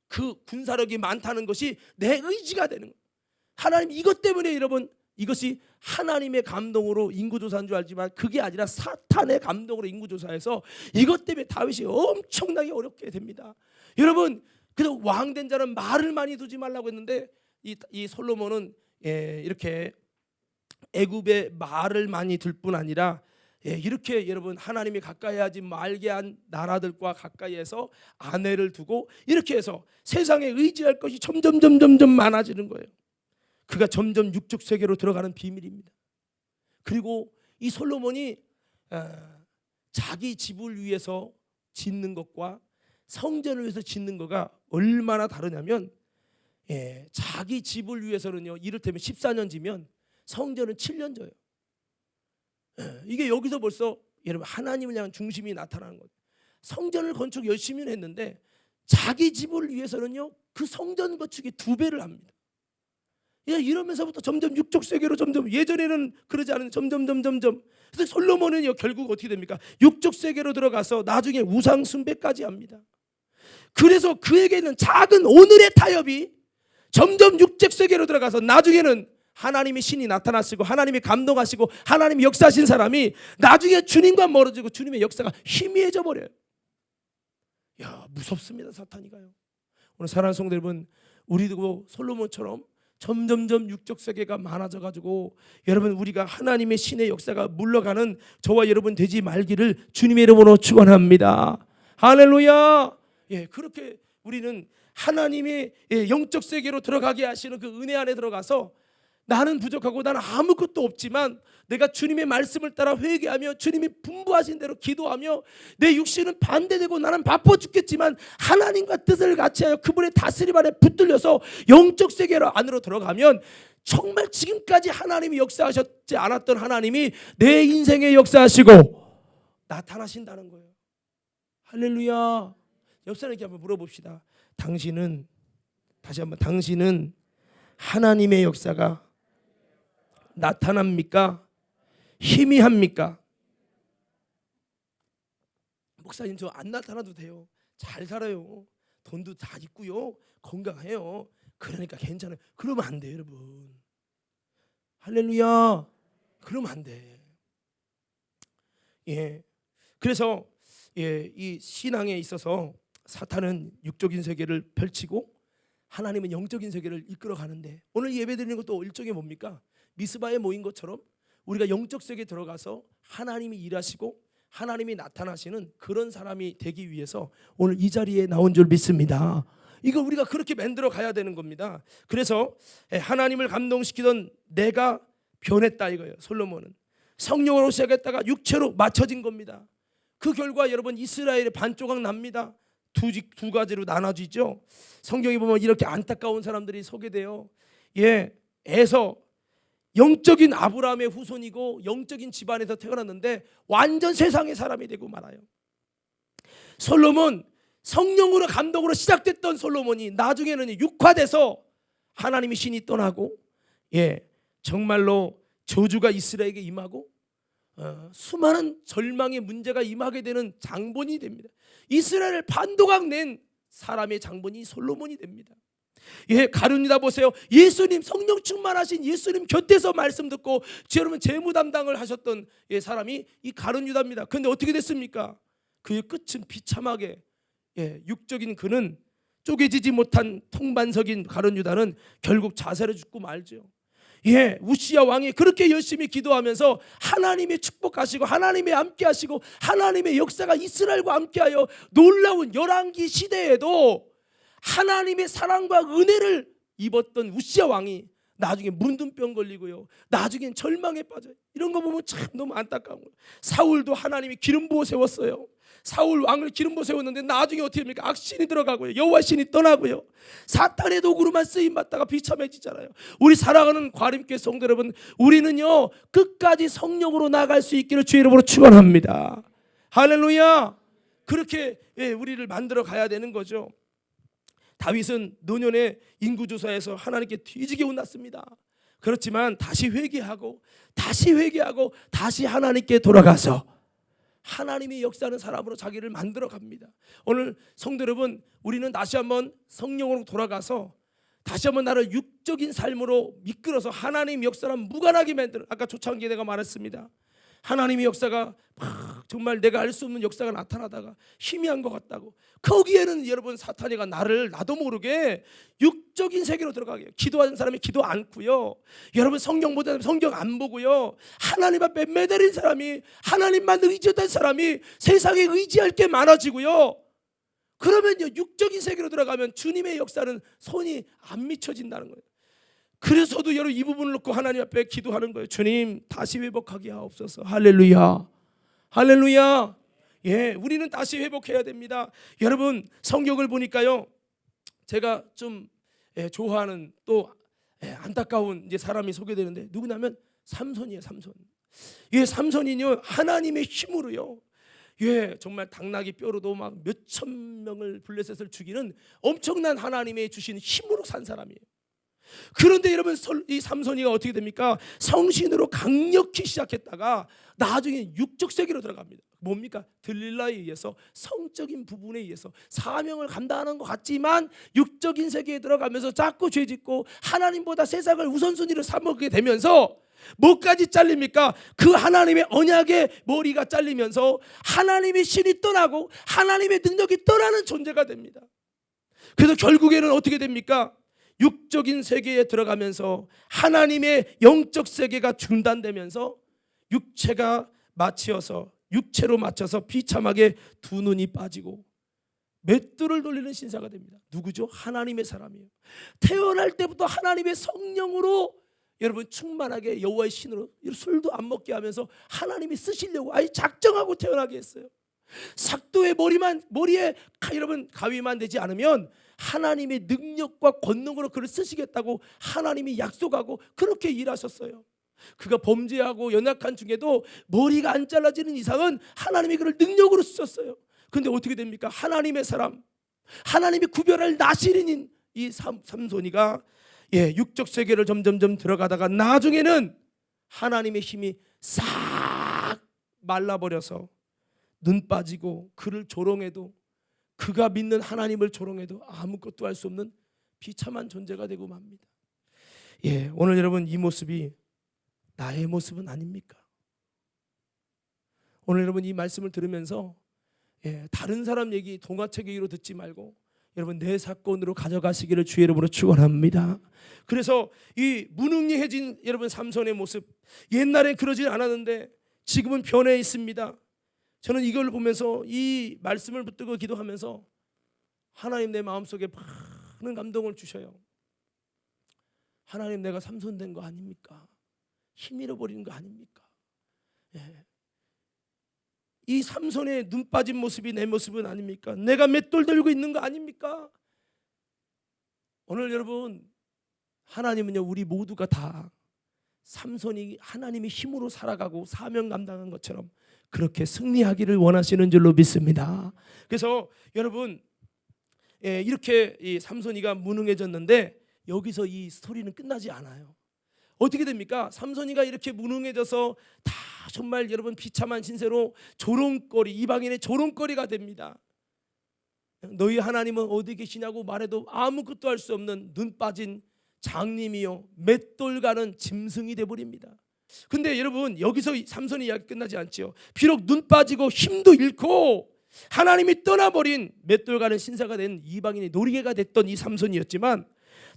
그 군사력이 많다는 것이 내 의지가 되는 거예요. 하나님 이것 때문에 여러분 이것이 하나님의 감동으로 인구조사한 줄 알지만 그게 아니라 사탄의 감동으로 인구조사해서 이것 때문에 다윗이 엄청나게 어렵게 됩니다. 여러분 그래서 왕된 자는 말을 많이 두지 말라고 했는데 이 솔로몬은 이렇게 애굽에 말을 많이 둘 뿐 아니라 이렇게 여러분 하나님이 가까이 하지 말게 한 나라들과 가까이해서 아내를 두고 이렇게 해서 세상에 의지할 것이 점점 많아지는 거예요. 그가 점점 육적 세계로 들어가는 비밀입니다. 그리고 이 솔로몬이 자기 집을 위해서 짓는 것과 성전을 위해서 짓는 거가 얼마나 다르냐면 자기 집을 위해서는요 이를테면 14년 지면 성전은 7년 져요. 이게 여기서 벌써 여러분 하나님을 향한 중심이 나타나는 거예요. 성전을 건축 열심히 했는데 자기 집을 위해서는요 그 성전 건축이 2배를 합니다. 이러면서부터 점점 육적 세계로 점점 예전에는 그러지 않은 점점 그래서 솔로몬은요 결국 어떻게 됩니까? 육적 세계로 들어가서 나중에 우상 숭배까지 합니다. 그래서 그에게는 작은 오늘의 타협이 점점 육적 세계로 들어가서 나중에는 하나님의 신이 나타나시고 하나님이 감동하시고 하나님이 역사하신 사람이 나중에 주님과 멀어지고 주님의 역사가 희미해져 버려요. 야, 무섭습니다. 사탄이가요. 오늘 사랑하는 성도 여러분, 우리도 솔로몬처럼 점점 육적 세계가 많아져 가지고 여러분 우리가 하나님의 신의 역사가 물러가는 저와 여러분 되지 말기를 주님의 이름으로 축원합니다. 할렐루야. 그렇게 우리는 하나님의 영적 세계로 들어가게 하시는 그 은혜 안에 들어가서 나는 부족하고 나는 아무것도 없지만 내가 주님의 말씀을 따라 회개하며 주님이 분부하신 대로 기도하며 내 육신은 반대되고 나는 바빠 죽겠지만 하나님과 뜻을 같이하여 그분의 다스림 안에 붙들려서 영적 세계로 안으로 들어가면 정말 지금까지 하나님이 역사하셨지 않았던 하나님이 내 인생에 역사하시고 나타나신다는 거예요. 할렐루야. 옆 사람에게 한번 물어봅시다. 당신은 다시 한번 당신은 하나님의 역사가 나타납니까? 희미합니까? 목사님 저 안 나타나도 돼요. 잘 살아요. 돈도 다 있고요. 건강해요. 그러니까 괜찮아요. 그러면 안 돼요, 여러분. 할렐루야. 그러면 안 돼. 그래서 이 신앙에 있어서 사탄은 육적인 세계를 펼치고 하나님은 영적인 세계를 이끌어 가는데 오늘 예배드리는 것도 일종의 뭡니까? 미스바에 모인 것처럼 우리가 영적 세계에 들어가서 하나님이 일하시고 하나님이 나타나시는 그런 사람이 되기 위해서 오늘 이 자리에 나온 줄 믿습니다. 이거 우리가 그렇게 만들어 가야 되는 겁니다. 그래서 하나님을 감동시키던 내가 변했다 이거예요. 솔로몬은 성령으로 시작했다가 육체로 맞춰진 겁니다. 그 결과 여러분 이스라엘의 반조각 납니다. 두 가지로 나눠지죠. 성경에 보면 이렇게 안타까운 사람들이 소개돼요. 에서 영적인 아브라함의 후손이고 영적인 집안에서 태어났는데 완전 세상의 사람이 되고 말아요. 솔로몬 성령으로 감동으로 시작됐던 솔로몬이 나중에는 육화돼서 하나님의 신이 떠나고 정말로 저주가 이스라엘에게 임하고 수많은 절망의 문제가 임하게 되는 장본이 됩니다. 이스라엘을 반도각 낸 사람의 장본이 솔로몬이 됩니다. 가룟유다 보세요. 예수님 성령 충만하신 예수님 곁에서 말씀 듣고 여러분 재무 담당을 하셨던 사람이 이 가룟유다입니다. 그런데 어떻게 됐습니까? 그의 끝은 비참하게 육적인 그는 쪼개지지 못한 통반석인 가룟유다는 결국 자살해 죽고 말죠. 우시야 왕이 그렇게 열심히 기도하면서 하나님의 축복하시고 하나님의 함께하시고 하나님의 역사가 이스라엘과 함께하여 놀라운 열왕기 시대에도 하나님의 사랑과 은혜를 입었던 우시야 왕이 나중에 문둥병 걸리고요. 나중엔 절망에 빠져요. 이런 거 보면 참 너무 안타까운 거예요. 사울도 하나님이 기름 부어 세웠어요. 사울 왕을 기름 부어 세웠는데 나중에 어떻게 됩니까? 악신이 들어가고요. 여호와 신이 떠나고요. 사탄의 도구로만 쓰임 받다가 비참해지잖아요. 우리 사랑하는 과림교회 성도 여러분, 우리는요 끝까지 성령으로 나아갈 수 있기를 주의 이름으로 축원합니다. 할렐루야. 그렇게 우리를 만들어 가야 되는 거죠. 다윗은 노년의 인구조사에서 하나님께 뒤지게 혼났습니다. 그렇지만 다시 회개하고 다시 하나님께 돌아가서 하나님이 역사하는 사람으로 자기를 만들어 갑니다. 오늘 성도 여러분, 우리는 다시 한번 성령으로 돌아가서 다시 한번 나를 육적인 삶으로 이끌어서 하나님 역사랑 무관하게 만드는, 아까 초창기에 내가 말했습니다. 하나님의 역사가 막 정말 내가 알 수 없는 역사가 나타나다가 희미한 것 같다고, 거기에는 여러분 사탄이가 나를 나도 모르게 육적인 세계로 들어가게 해요. 기도하는 사람이 기도 않고요, 여러분 성경 보는 사람이 성경 안 보고요, 하나님 앞에 매달린 사람이, 하나님만 의지했던 사람이 세상에 의지할 게 많아지고요, 그러면요 육적인 세계로 들어가면 주님의 역사는 손이 안 미쳐진다는 거예요. 그래서 저도 여러분 이 부분을 놓고 하나님 앞에 기도하는 거예요. 주님 다시 회복하게 하옵소서. 할렐루야, 할렐루야. 예, 우리는 다시 회복해야 됩니다. 여러분 성경을 보니까요, 제가 좀 좋아하는 또 안타까운 이제 사람이 소개되는데, 누구냐면 삼손이에요. 삼손. 예, 삼손이요 하나님의 힘으로요, 예, 정말 당나귀 뼈로도 막 몇천 명을 블레셋을 죽이는 엄청난 하나님의 주신 힘으로 산 사람이에요. 그런데 여러분 이 삼손이가 어떻게 됩니까? 성신으로 강력히 시작했다가 나중에 육적 세계로 들어갑니다. 뭡니까? 들릴라에 의해서, 성적인 부분에 의해서 사명을 감당하는 것 같지만 육적인 세계에 들어가면서 자꾸 죄짓고 하나님보다 세상을 우선순위로 삼게 되면서 뭐까지 잘립니까? 그 하나님의 언약의 머리가 잘리면서 하나님의 신이 떠나고 하나님의 능력이 떠나는 존재가 됩니다. 그래서 결국에는 어떻게 됩니까? 육적인 세계에 들어가면서 하나님의 영적 세계가 중단되면서 육체가 맞춰서, 육체로 맞춰서 비참하게 두 눈이 빠지고 맷돌을 돌리는 신사가 됩니다. 누구죠? 하나님의 사람이에요. 태어날 때부터 하나님의 성령으로 여러분 충만하게 여호와의 신으로 술도 안 먹게 하면서 하나님이 쓰시려고 아예 작정하고 태어나게 했어요. 삭도의 머리에 여러분 가위만 되지 않으면 하나님의 능력과 권능으로 그를 쓰시겠다고 하나님이 약속하고 그렇게 일하셨어요. 그가 범죄하고 연약한 중에도 머리가 안 잘라지는 이상은 하나님이 그를 능력으로 쓰셨어요. 그런데 어떻게 됩니까? 하나님의 사람, 하나님이 구별할 나시린인 이 삼손이가 육적 세계를 점점점 들어가다가 나중에는 하나님의 힘이 싹 말라버려서 눈 빠지고 그를 조롱해도, 그가 믿는 하나님을 조롱해도 아무것도 할 수 없는 비참한 존재가 되고 맙니다. 예, 오늘 여러분 이 모습이 나의 모습은 아닙니까? 오늘 여러분 이 말씀을 들으면서 다른 사람 얘기, 동화책 얘기로 듣지 말고 여러분 내 사건으로 가져가시기를 주의 이름으로 축원합니다. 그래서 이 무능해진 여러분 삼손의 모습, 옛날엔 그러진 않았는데 지금은 변해 있습니다. 저는 이걸 보면서 이 말씀을 붙들고 기도하면서 하나님 내 마음속에 많은 감동을 주셔요. 하나님 내가 삼손 된 거 아닙니까? 힘 잃어버리는 거 아닙니까? 예. 이 삼손의 눈 빠진 모습이 내 모습은 아닙니까? 내가 맷돌 들고 있는 거 아닙니까? 오늘 여러분 하나님은요 우리 모두가 다 삼손이 하나님의 힘으로 살아가고 사명 감당한 것처럼 그렇게 승리하기를 원하시는 줄로 믿습니다. 그래서 여러분 이렇게 이 삼손이가 무능해졌는데 여기서 이 스토리는 끝나지 않아요. 어떻게 됩니까? 삼손이가 이렇게 무능해져서 다 정말 여러분 비참한 신세로 조롱거리, 이방인의 조롱거리가 됩니다. 너희 하나님은 어디 계시냐고 말해도 아무것도 할 수 없는 눈 빠진 장님이요 맷돌 가는 짐승이 되어버립니다. 근데 여러분 여기서 삼손의 이야기 끝나지 않죠. 비록 눈 빠지고 힘도 잃고 하나님이 떠나버린 맷돌 가는 신사가 된 이방인의 놀이개가 됐던 이 삼손이었지만,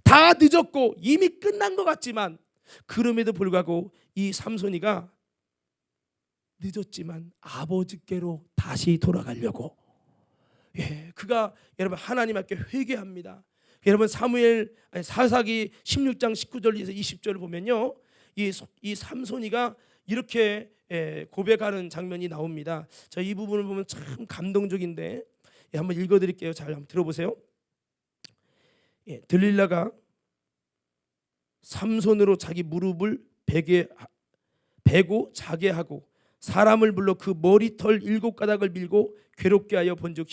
다 늦었고 이미 끝난 것 같지만 그럼에도 불구하고 이 삼손이가 늦었지만 아버지께로 다시 돌아가려고 그가 여러분 하나님 앞에 회개합니다. 여러분 사사기 16장 19절에서 20절을 보면요 이 삼손이가 이렇게 고백하는 장면이 나옵니다. 자, 이 부분을 보면 참 감동적인데 한번 읽어드릴게요. 잘 한번 들어보세요. 들릴라가 삼손으로 자기 무릎을 베고 자게 하고 사람을 불러 그 머리털 7가닥을 밀고 괴롭게 하여 본즉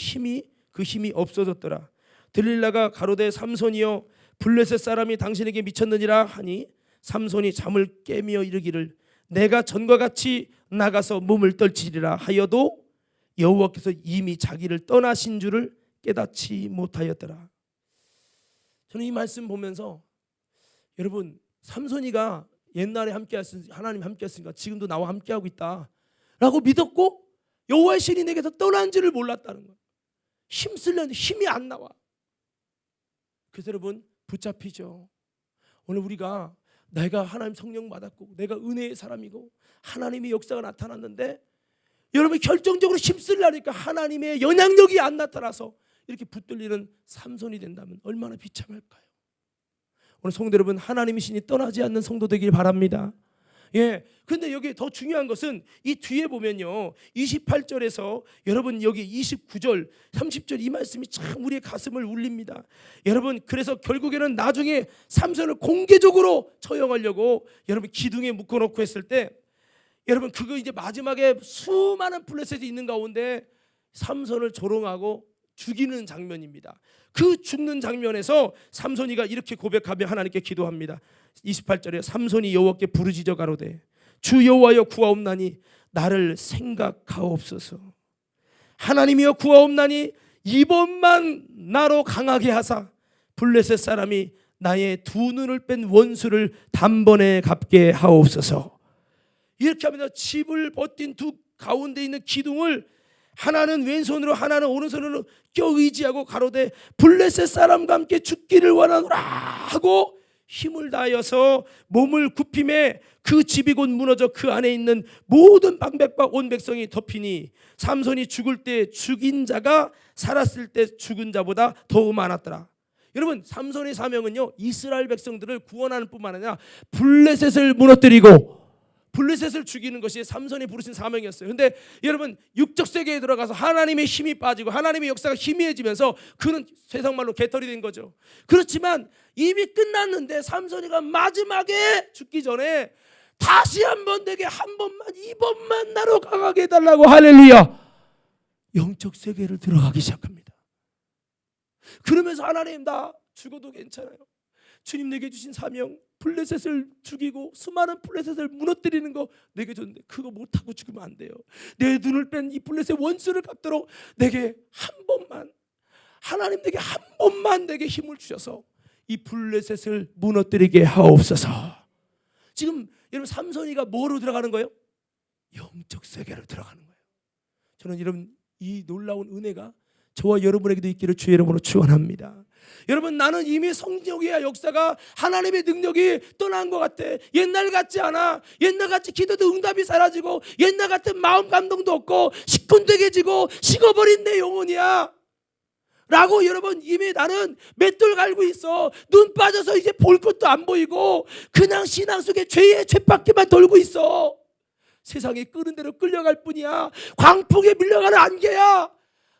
그 힘이 없어졌더라. 들릴라가 가로되 삼손이여 블레셋 사람이 당신에게 미쳤느니라 하니 삼손이 잠을 깨며 이르기를 내가 전과 같이 나가서 몸을 떨치리라 하여도 여호와께서 이미 자기를 떠나신 줄을 깨닫지 못하였더라. 저는 이 말씀 보면서 여러분 삼손이가 옛날에 하나님 함께 했으니까 지금도 나와 함께하고 있다 라고 믿었고 여호와의 신이 내게서 떠난 줄을 몰랐다는 거예요. 힘쓰려는데 힘이 안 나와. 그래서 여러분 붙잡히죠. 오늘 우리가 내가 하나님 성령 받았고 내가 은혜의 사람이고 하나님의 역사가 나타났는데 여러분 결정적으로 힘쓰려니까 하나님의 영향력이 안 나타나서 이렇게 붙들리는 삼손이 된다면 얼마나 비참할까요? 오늘 성도 여러분, 하나님의 신이 떠나지 않는 성도 되길 바랍니다. 예. 근데 여기 더 중요한 것은 이 뒤에 보면요, 28절에서 여러분 여기 29절 30절 이 말씀이 참 우리의 가슴을 울립니다. 여러분, 그래서 결국에는 나중에 삼손을 공개적으로 처형하려고 여러분 기둥에 묶어놓고 했을 때, 여러분 그거 이제 마지막에 수많은 블레셋이 있는 가운데 삼손을 조롱하고 죽이는 장면입니다. 그 죽는 장면에서 삼손이가 이렇게 고백하며 하나님께 기도합니다. 28절에 삼손이 여호와께 부르짖어 가로되 주 여호와여 구하옵나니 나를 생각하옵소서. 하나님이여 구하옵나니 이번만 나로 강하게 하사 블레셋 사람이 나의 두 눈을 뺀 원수를 단번에 갚게 하옵소서. 이렇게 하면서 집을 버틴 두 가운데 있는 기둥을 하나는 왼손으로 하나는 오른손으로 껴의지하고 가로되 블레셋 사람과 함께 죽기를 원하노라 하고 힘을 다하여서 몸을 굽힘에 그 집이 곧 무너져 그 안에 있는 모든 방백과 온 백성이 덮이니 삼손이 죽을 때 죽인 자가 살았을 때 죽은 자보다 더욱 많았더라. 여러분, 삼손의 사명은요, 이스라엘 백성들을 구원하는 뿐만 아니라 블레셋을 무너뜨리고 블레셋을 죽이는 것이 삼손이 부르신 사명이었어요. 근데 여러분, 육적 세계에 들어가서 하나님의 힘이 빠지고 하나님의 역사가 희미해지면서 그는 세상말로 개털이 된 거죠. 그렇지만 이미 끝났는데 삼손이가 마지막에 죽기 전에 다시 한번 내게 한 번만, 이번만 나로 강하게 해달라고, 할렐루야, 영적 세계를 들어가기 시작합니다. 그러면서 하나님, 나 죽어도 괜찮아요. 주님 내게 주신 사명, 블레셋을 죽이고 수많은 블레셋을 무너뜨리는 거 내게 줬는데 그거 못하고 죽으면 안 돼요. 내 눈을 뺀 이 블레셋 원수를 갚도록 내게 한 번만, 하나님 내게 한 번만 내게 힘을 주셔서 이 블레셋을 무너뜨리게 하옵소서. 지금 여러분, 삼손이가 뭐로 들어가는 거예요? 영적 세계로 들어가는 거예요. 저는 여러분, 이 놀라운 은혜가 저와 여러분에게도 있기를 주의 이름으로 축원합니다. 여러분, 나는 이미 성령의 역사가, 하나님의 능력이 떠난 것 같아. 옛날 같지 않아. 옛날 같이 기도도 응답이 사라지고 옛날 같은 마음 감동도 없고 시큰둥해지고 식어버린 내 영혼이야 라고 여러분, 이미 나는 맷돌 갈고 있어. 눈 빠져서 이제 볼 것도 안 보이고 그냥 신앙 속에 죄의 쳇바퀴만 돌고 있어. 세상에 끄는 대로 끌려갈 뿐이야. 광풍에 밀려가는 안개야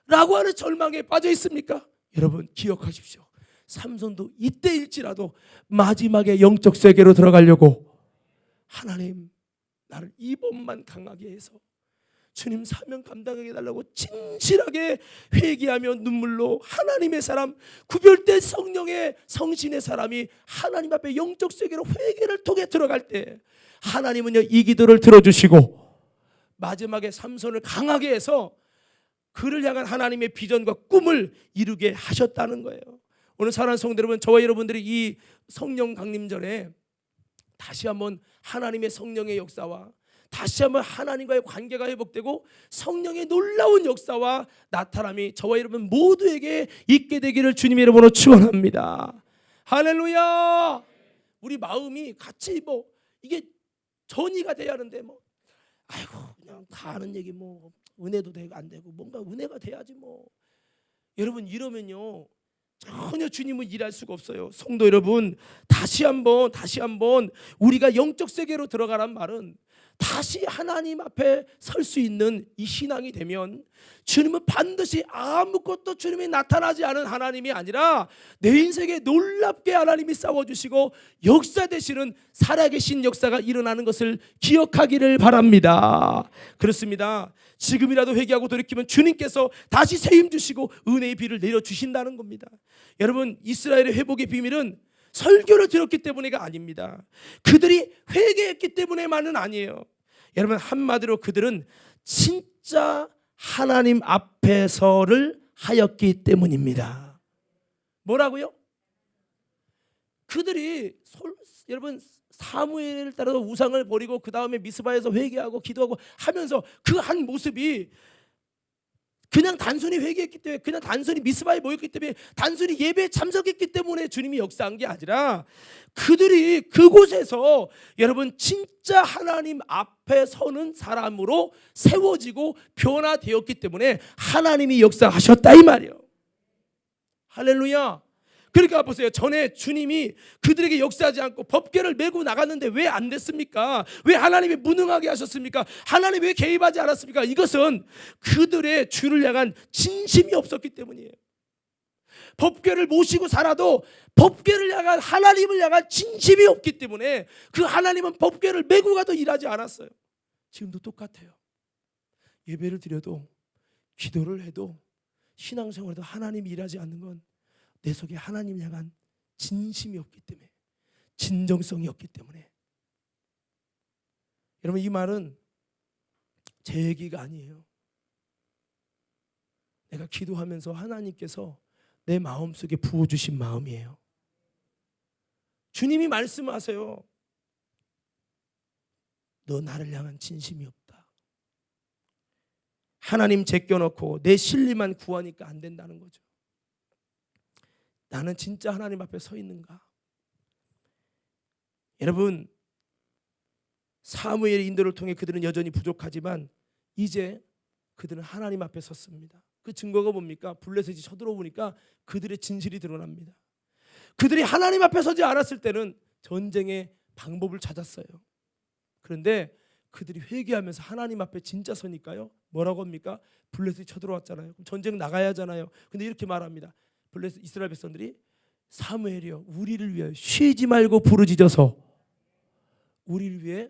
라고 하는 절망에 빠져 있습니까? 여러분, 기억하십시오. 삼손도 이때일지라도 마지막에 영적 세계로 들어가려고 하나님, 나를 이번만 강하게 해서 주님 사명 감당하게 해달라고 진실하게 회개하며 눈물로 하나님의 사람, 구별된 성령의 성신의 사람이 하나님 앞에 영적 세계로 회개를 통해 들어갈 때 하나님은요, 이 기도를 들어주시고 마지막에 삼손을 강하게 해서 그를 향한 하나님의 비전과 꿈을 이루게 하셨다는 거예요. 오늘 사랑하는 성도 여러분, 저와 여러분들이 이 성령 강림절에 다시 한번 하나님의 성령의 역사와 다시 한번 하나님과의 관계가 회복되고 성령의 놀라운 역사와 나타남이 저와 여러분 모두에게 있게 되기를 주님의 이름으로 축원합니다. 할렐루야. 우리 마음이 같이 이게 전이가 돼야 하는데 아이고 그냥 다 아는 얘기 은혜도 되고 안 되고 뭔가 은혜가 돼야지 여러분, 이러면요 전혀 주님은 일할 수가 없어요. 성도 여러분, 다시 한번 우리가 영적 세계로 들어가란 말은 다시 하나님 앞에 설 수 있는 이 신앙이 되면 주님은 반드시 아무것도 주님이 나타나지 않은 하나님이 아니라 내 인생에 놀랍게 하나님이 싸워주시고 역사되시는 살아계신 역사가 일어나는 것을 기억하기를 바랍니다. 그렇습니다. 지금이라도 회개하고 돌이키면 주님께서 다시 세임 주시고 은혜의 비를 내려주신다는 겁니다. 여러분, 이스라엘의 회복의 비밀은 설교를 들었기 때문에가 아닙니다. 그들이 회개했기 때문에만은 아니에요. 여러분, 한마디로 그들은 진짜 하나님 앞에서를 하였기 때문입니다. 뭐라고요? 그들이 여러분, 사무엘을 따라서 우상을 버리고 그 다음에 미스바에서 회개하고 기도하고 하면서 그 한 모습이 그냥 단순히 회개했기 때문에, 그냥 단순히 미스바에 모였기 때문에, 단순히 예배에 참석했기 때문에 주님이 역사한 게 아니라 그들이 그곳에서 여러분 진짜 하나님 앞에 서는 사람으로 세워지고 변화되었기 때문에 하나님이 역사하셨다 이 말이에요. 할렐루야. 그러니까 보세요. 전에 주님이 그들에게 역사하지 않고 법궤를 메고 나갔는데 왜 안 됐습니까? 왜 하나님이 무능하게 하셨습니까? 하나님 왜 개입하지 않았습니까? 이것은 그들의 주를 향한 진심이 없었기 때문이에요. 법궤를 모시고 살아도 법궤를 향한, 하나님을 향한 진심이 없기 때문에 그 하나님은 법궤를 메고 가도 일하지 않았어요. 지금도 똑같아요. 예배를 드려도, 기도를 해도, 신앙생활에도 하나님이 일하지 않는 건 내 속에 하나님 향한 진심이 없기 때문에, 진정성이 없기 때문에. 여러분, 이 말은 제 얘기가 아니에요. 내가 기도하면서 하나님께서 내 마음속에 부어주신 마음이에요. 주님이 말씀하세요. 너 나를 향한 진심이 없다. 하나님 제껴놓고 내 실리만 구하니까 안 된다는 거죠. 나는 진짜 하나님 앞에 서 있는가? 여러분, 사무엘의 인도를 통해 그들은 여전히 부족하지만 이제 그들은 하나님 앞에 섰습니다. 그 증거가 뭡니까? 블레셋이 쳐들어오니까 그들의 진실이 드러납니다. 그들이 하나님 앞에 서지 않았을 때는 전쟁의 방법을 찾았어요. 그런데 그들이 회개하면서 하나님 앞에 진짜 서니까요, 뭐라고 합니까? 블레셋이 쳐들어왔잖아요. 그럼 전쟁 나가야 하잖아요. 근데 이렇게 말합니다. 블레셋 이스라엘 백성들이 사무엘이여, 우리를 위하여 쉬지 말고 부르짖어서, 우리를 위해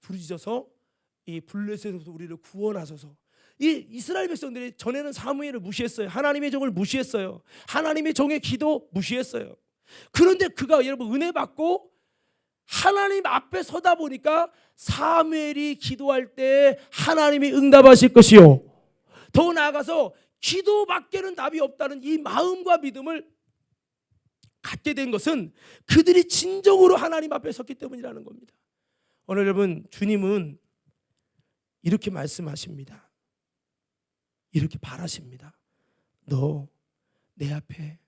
부르짖어서 이 블레셋에서 우리를 구원하소서. 이 이스라엘 백성들이 전에는 사무엘을 무시했어요. 하나님의 종을 무시했어요. 하나님의 종의 기도 무시했어요. 그런데 그가 여러분 은혜 받고 하나님 앞에 서다 보니까 사무엘이 기도할 때 하나님이 응답하실 것이요, 더 나아가서 기도밖에는 답이 없다는 이 마음과 믿음을 갖게 된 것은 그들이 진정으로 하나님 앞에 섰기 때문이라는 겁니다. 오늘 여러분, 주님은 이렇게 말씀하십니다. 이렇게 바라십니다. 너 내 앞에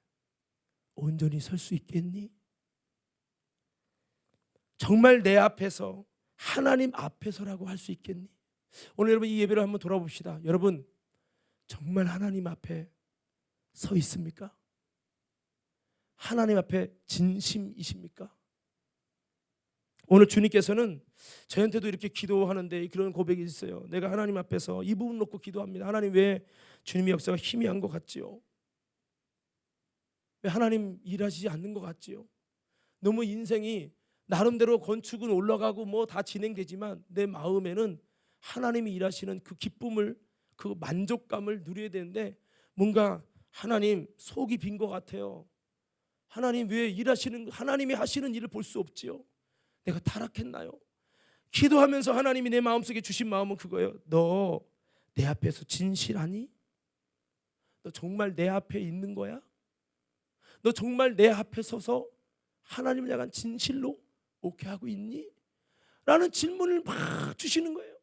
온전히 설 수 있겠니? 정말 내 앞에서, 하나님 앞에서라고 할 수 있겠니? 오늘 여러분 이 예배를 한번 돌아봅시다. 여러분 정말 하나님 앞에 서 있습니까? 하나님 앞에 진심이십니까? 오늘 주님께서는 저한테도 이렇게 기도하는데 그런 고백이 있어요. 내가 하나님 앞에서 이 부분 놓고 기도합니다. 하나님, 왜 주님의 역사가 희미한 것 같지요? 왜 하나님 일하시지 않는 것 같지요? 너무 인생이 나름대로 건축은 올라가고 뭐 다 진행되지만 내 마음에는 하나님이 일하시는 그 기쁨을, 그 만족감을 누려야 되는데 뭔가 하나님 속이 빈 것 같아요. 하나님 왜 일하시는, 하나님이 하시는 일을 볼 수 없지요? 내가 타락했나요? 기도하면서 하나님이 내 마음속에 주신 마음은 그거예요. 너 내 앞에서 진실하니? 너 정말 내 앞에 있는 거야? 너 정말 내 앞에 서서 하나님을 향한 진실로 오케이 하고 있니? 라는 질문을 막 주시는 거예요.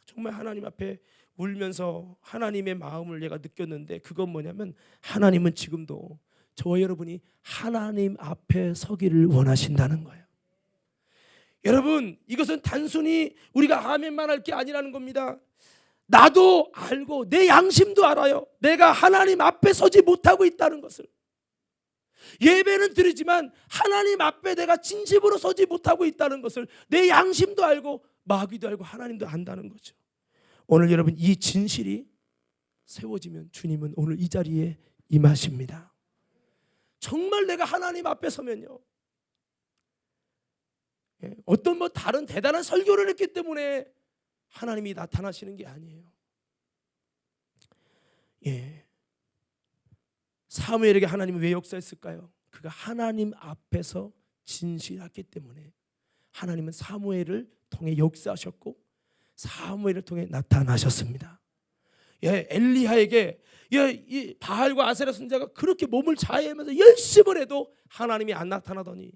정말 하나님 앞에 울면서 하나님의 마음을 내가 느꼈는데, 그건 뭐냐면 하나님은 지금도 저와 여러분이 하나님 앞에 서기를 원하신다는 거예요. 여러분, 이것은 단순히 우리가 아멘만 할 게 아니라는 겁니다. 나도 알고 내 양심도 알아요. 내가 하나님 앞에 서지 못하고 있다는 것을. 예배는 드리지만 하나님 앞에 내가 진심으로 서지 못하고 있다는 것을 내 양심도 알고 마귀도 알고 하나님도 안다는 거죠. 오늘 여러분 이 진실이 세워지면 주님은 오늘 이 자리에 임하십니다. 정말 내가 하나님 앞에 서면요, 어떤 뭐 다른 대단한 설교를 했기 때문에 하나님이 나타나시는 게 아니에요. 사무엘에게 하나님이 왜 역사했을까요? 그가 하나님 앞에서 진실했기 때문에 하나님은 사무엘을 통해 역사하셨고 사무엘을 통해 나타나셨습니다. 엘리야에게 이 바알과 아세라 선지자가 그렇게 몸을 자해하면서 열심을 해도 하나님이 안 나타나더니,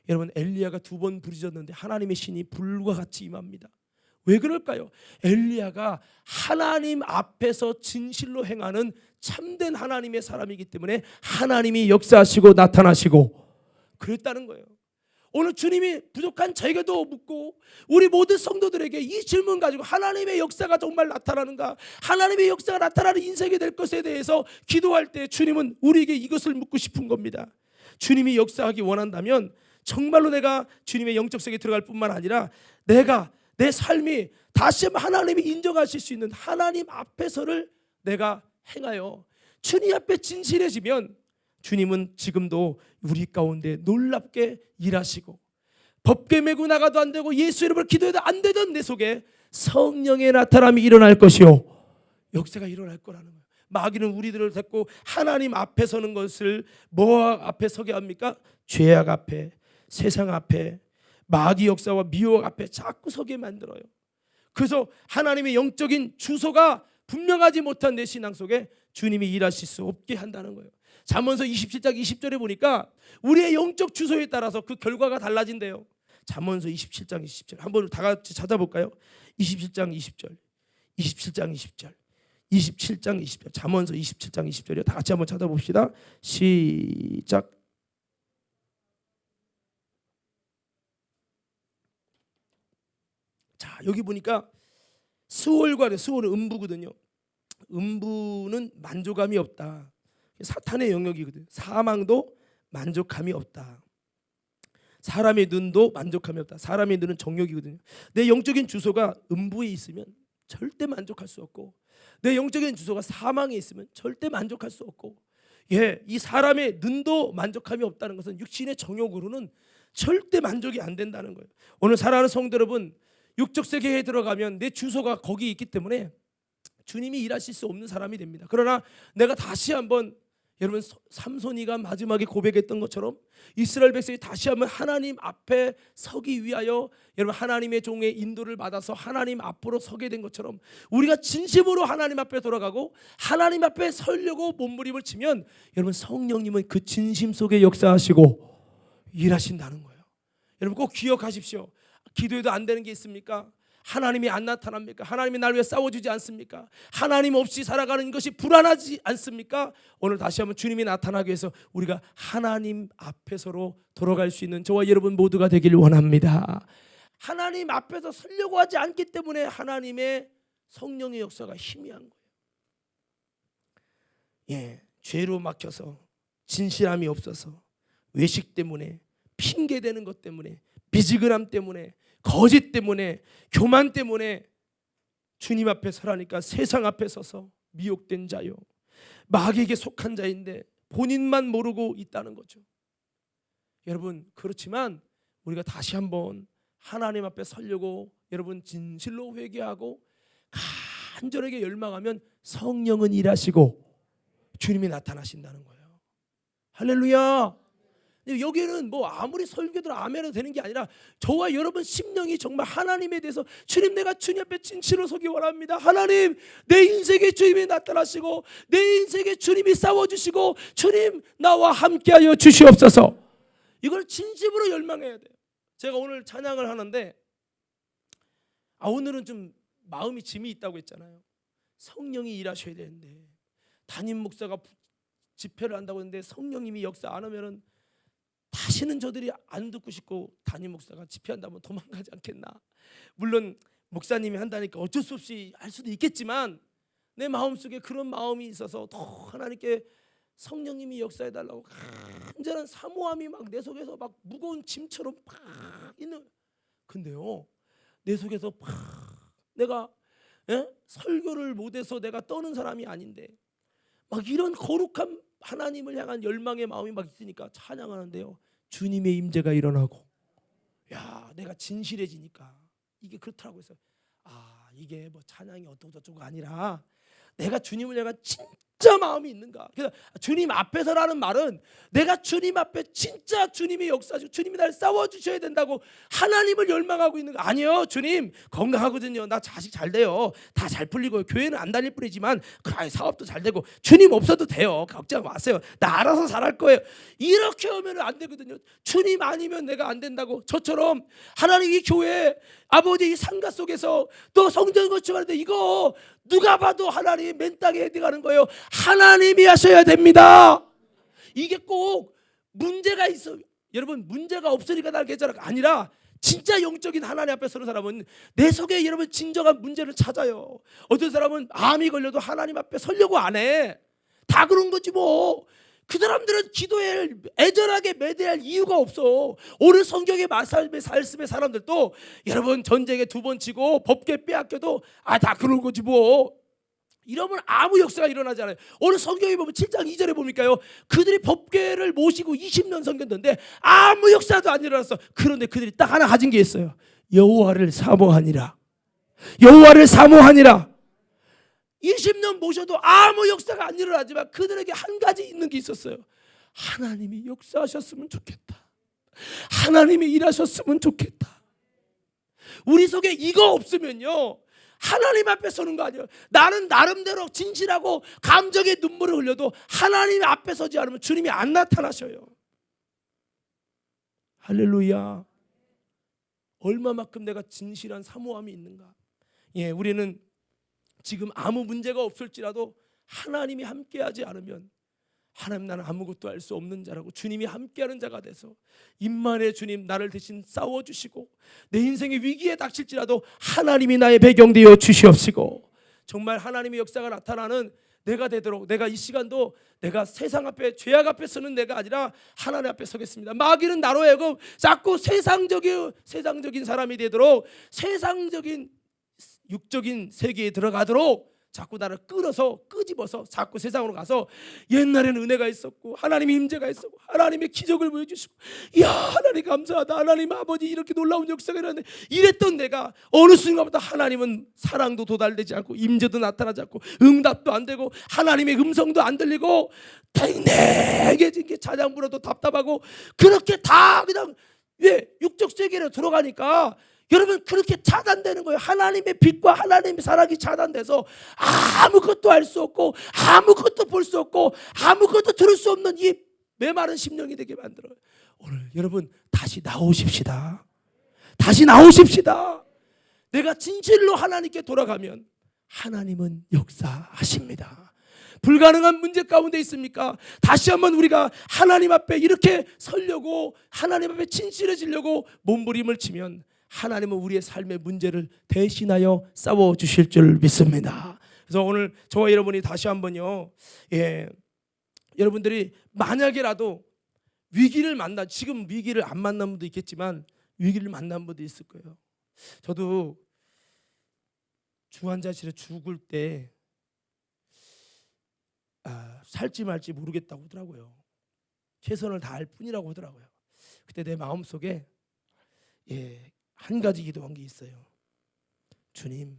여러분 엘리야가 2번 부르짖었는데 하나님의 신이 불과 같이 임합니다. 왜 그럴까요? 엘리야가 하나님 앞에서 진실로 행하는 참된 하나님의 사람이기 때문에 하나님이 역사하시고 나타나시고 그랬다는 거예요. 오늘 주님이 부족한 저에게도 묻고 우리 모든 성도들에게 이 질문 가지고 하나님의 역사가 정말 나타나는가, 하나님의 역사가 나타나는 인생이 될 것에 대해서 기도할 때 주님은 우리에게 이것을 묻고 싶은 겁니다. 주님이 역사하기 원한다면 정말로 내가 주님의 영적 세계에 들어갈 뿐만 아니라 내가 내 삶이 다시 한번 하나님이 인정하실 수 있는 하나님 앞에서를 내가 행하여 주님 앞에 진실해지면 주님은 지금도 우리 가운데 놀랍게 일하시고 법궤 메고 나가도 안 되고 예수 이름으로 기도해도 안 되던 내 속에 성령의 나타남이 일어날 것이요 역사가 일어날 거라는 거예요. 마귀는 우리들을 데리고 하나님 앞에 서는 것을 뭐 앞에 서게 합니까? 죄악 앞에, 세상 앞에, 마귀 역사와 미혹 앞에 자꾸 서게 만들어요. 그래서 하나님의 영적인 주소가 분명하지 못한 내 신앙 속에 주님이 일하실 수 없게 한다는 거예요. 잠언서 27장 20절에 보니까 우리의 영적 주소에 따라서 그 결과가 달라진대요. 잠언서 27장 20절 한번 다 같이 찾아볼까요? 27장 20절 27장 20절 27장 20절 잠언서 27장 20절이요. 다 같이 한번 찾아봅시다. 시작. 자, 여기 보니까 스월과 스월은 음부거든요. 음부는 만족감이 없다. 사탄의 영역이거든. 사망도 만족함이 없다. 사람의 눈도 만족함이 없다. 사람의 눈은 정욕이거든요. 내 영적인 주소가 음부에 있으면 절대 만족할 수 없고 내 영적인 주소가 사망에 있으면 절대 만족할 수 없고 이 사람의 눈도 만족함이 없다는 것은 육신의 정욕으로는 절대 만족이 안 된다는 거예요. 오늘 사랑하는 성도 여러분, 육적 세계에 들어가면 내 주소가 거기 있기 때문에 주님이 일하실 수 없는 사람이 됩니다. 그러나 내가 다시 한번 여러분 삼손이가 마지막에 고백했던 것처럼 이스라엘 백성이 다시 한번 하나님 앞에 서기 위하여 여러분 하나님의 종의 인도를 받아서 하나님 앞으로 서게 된 것처럼 우리가 진심으로 하나님 앞에 돌아가고 하나님 앞에 서려고 몸부림을 치면 여러분 성령님은 그 진심 속에 역사하시고 일하신다는 거예요. 여러분 꼭 기억하십시오. 기도해도 안 되는 게 있습니까? 하나님이 안 나타납니까? 하나님이 날 위해 싸워주지 않습니까? 하나님 없이 살아가는 것이 불안하지 않습니까? 오늘 다시 한번 주님이 나타나기 위해서 우리가 하나님 앞에서로 돌아갈 수 있는 저와 여러분 모두가 되길 원합니다. 하나님 앞에서 서려고 하지 않기 때문에 하나님의 성령의 역사가 희미한 거예요. 죄로 막혀서 진실함이 없어서 외식 때문에 핑계대는 것 때문에 비지근함 때문에 거짓 때문에 교만 때문에 주님 앞에 서라니까 세상 앞에 서서 미혹된 자요 마귀에게 속한 자인데 본인만 모르고 있다는 거죠. 여러분 그렇지만 우리가 다시 한번 하나님 앞에 서려고 여러분 진실로 회개하고 간절하게 열망하면 성령은 일하시고 주님이 나타나신다는 거예요. 할렐루야. 여기는 뭐 아무리 설교들 아멘해도 되는 게 아니라 저와 여러분 심령이 정말 하나님에 대해서 주님 내가 주님 앞에 진실로 서기 원합니다. 하나님 내 인생에 주님이 나타나시고 내 인생에 주님이 싸워주시고 주님 나와 함께하여 주시옵소서. 이걸 진심으로 열망해야 돼요. 제가 오늘 찬양을 하는데 오늘은 좀 마음이 짐이 있다고 했잖아요. 성령이 일하셔야 되는데 담임 목사가 집회를 한다고 했는데 성령님이 역사 안 하면은 다시는 저들이 안 듣고 싶고 담임 목사가 집회한다면 도망가지 않겠나. 물론 목사님이 한다니까 어쩔 수 없이 할 수도 있겠지만 내 마음속에 그런 마음이 있어서 더 하나님께 성령님이 역사해달라고 간절한 사모함이 막 내 속에서 막 무거운 짐처럼 팍 있는. 근데요 내 속에서 팍 내가 설교를 못해서 내가 떠는 사람이 아닌데 막 이런 거룩한 하나님을 향한 열망의 마음이 막 있으니까 찬양하는데요 주님의 임재가 일어나고 내가 진실해지니까 이게 그렇더라고요. 그래서 이게 뭐 찬양이 어쩌고저쩌고 아니라 내가 주님을 향한 진짜 진짜 마음이 있는가? 그래서 주님 앞에서라는 말은 내가 주님 앞에 진짜 주님이 역사하시고 주님이 날 싸워주셔야 된다고 하나님을 열망하고 있는 거 아니요. 주님 건강하거든요. 나 자식 잘 돼요. 다 잘 풀리고 교회는 안 다닐 뿐이지만 사업도 잘 되고 주님 없어도 돼요. 걱정 마세요. 나 알아서 잘할 거예요. 이렇게 하면 안 되거든요. 주님 아니면 내가 안 된다고. 저처럼 하나님 이 교회 아버지 이 상가 속에서 또 성전 건축하는데 이거 누가 봐도 하나님 맨 땅에 헤딩하는 거예요. 하나님이 하셔야 됩니다. 이게 꼭 문제가 있어요. 여러분 문제가 없으니까 날 괜찮아가 아니라 진짜 영적인 하나님 앞에 서는 사람은 내 속에 여러분 진정한 문제를 찾아요. 어떤 사람은 암이 걸려도 하나님 앞에 서려고 안 해. 다 그런 거지 뭐. 그 사람들은 기도에 애절하게 매대할 이유가 없어. 오늘 성경의 말씀의 사람들도 여러분 전쟁에 2번 치고 법궤 빼앗겨도 다 그런 거지 뭐. 이러면 아무 역사가 일어나지 않아요. 오늘 성경에 보면 7장 2절에 보니까요, 그들이 법궤를 모시고 20년 섬겼는데 아무 역사도 안 일어났어. 그런데 그들이 딱 하나 가진 게 있어요. 여호와를 사모하니라. 여호와를 사모하니라. 20년 모셔도 아무 역사가 안 일어나지만 그들에게 한 가지 있는 게 있었어요. 하나님이 역사하셨으면 좋겠다. 하나님이 일하셨으면 좋겠다. 우리 속에 이거 없으면요 하나님 앞에 서는 거 아니에요. 나는 나름대로 진실하고 감정의 눈물을 흘려도 하나님 앞에 서지 않으면 주님이 안 나타나셔요. 할렐루야. 얼마만큼 내가 진실한 사모함이 있는가. 우리는 지금 아무 문제가 없을지라도 하나님이 함께하지 않으면 하나님 나는 아무것도 할 수 없는 자라고 주님이 함께하는 자가 돼서 임만의 주님 나를 대신 싸워주시고 내 인생의 위기에 닥칠지라도 하나님이 나의 배경 되어 주시옵시고 정말 하나님의 역사가 나타나는 내가 되도록 내가 이 시간도 내가 세상 앞에 죄악 앞에 서는 내가 아니라 하나님 앞에 서겠습니다. 마귀는 나로 하여금 자꾸 세상적인 사람이 되도록 세상적인 육적인 세계에 들어가도록 자꾸 나를 끌어서 끄집어서 자꾸 세상으로 가서 옛날에는 은혜가 있었고 하나님의 임재가 있었고 하나님의 기적을 보여주시고 이야 하나님 감사하다 하나님 아버지 이렇게 놀라운 역사가 일어났네 이랬던 내가 어느 순간부터 하나님은 사랑도 도달되지 않고 임재도 나타나지 않고 응답도 안 되고 하나님의 음성도 안 들리고 탱탱해진 게 찬양 불어도 답답하고 그렇게 다 그냥 육적 세계로 들어가니까 여러분 그렇게 차단되는 거예요. 하나님의 빛과 하나님의 사랑이 차단돼서 아무것도 할 수 없고 아무것도 볼 수 없고 아무것도 들을 수 없는 이 메마른 심령이 되게 만들어요. 오늘 여러분 다시 나오십시다. 다시 나오십시다. 내가 진실로 하나님께 돌아가면 하나님은 역사하십니다. 불가능한 문제 가운데 있습니까? 다시 한번 우리가 하나님 앞에 이렇게 서려고 하나님 앞에 진실해지려고 몸부림을 치면 하나님은 우리의 삶의 문제를 대신하여 싸워주실 줄 믿습니다. 그래서 오늘 저와 여러분이 다시 한번요 여러분들이 만약에라도 위기를 지금 위기를 안 만난 분도 있겠지만 위기를 만난 분도 있을 거예요. 저도 중환자실에 죽을 때 살지 말지 모르겠다고 하더라고요. 최선을 다할 뿐이라고 하더라고요. 그때 내 마음속에 한 가지 기도한 게 있어요. 주님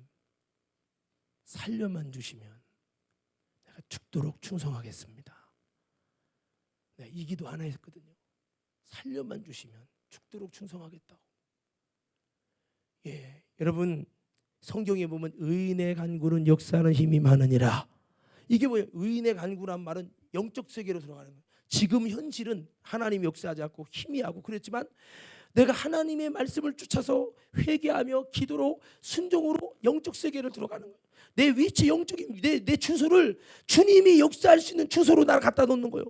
살려만 주시면 내가 죽도록 충성하겠습니다. 이 기도 하나 했거든요. 살려만 주시면 죽도록 충성하겠다고. 여러분 성경에 보면 의인의 간구는 역사하는 힘이 많으니라. 이게 뭐예요? 의인의 간구란 말은 영적 세계로 들어가는 거예요. 지금 현실은 하나님이 역사하지 않고 희미하고 그랬지만 내가 하나님의 말씀을 쫓아서 회개하며 기도로 순종으로 영적 세계를 들어가는 거예요. 내 위치 영적인 내 주소를 주님이 역사할 수 있는 주소로 나를 갖다 놓는 거예요.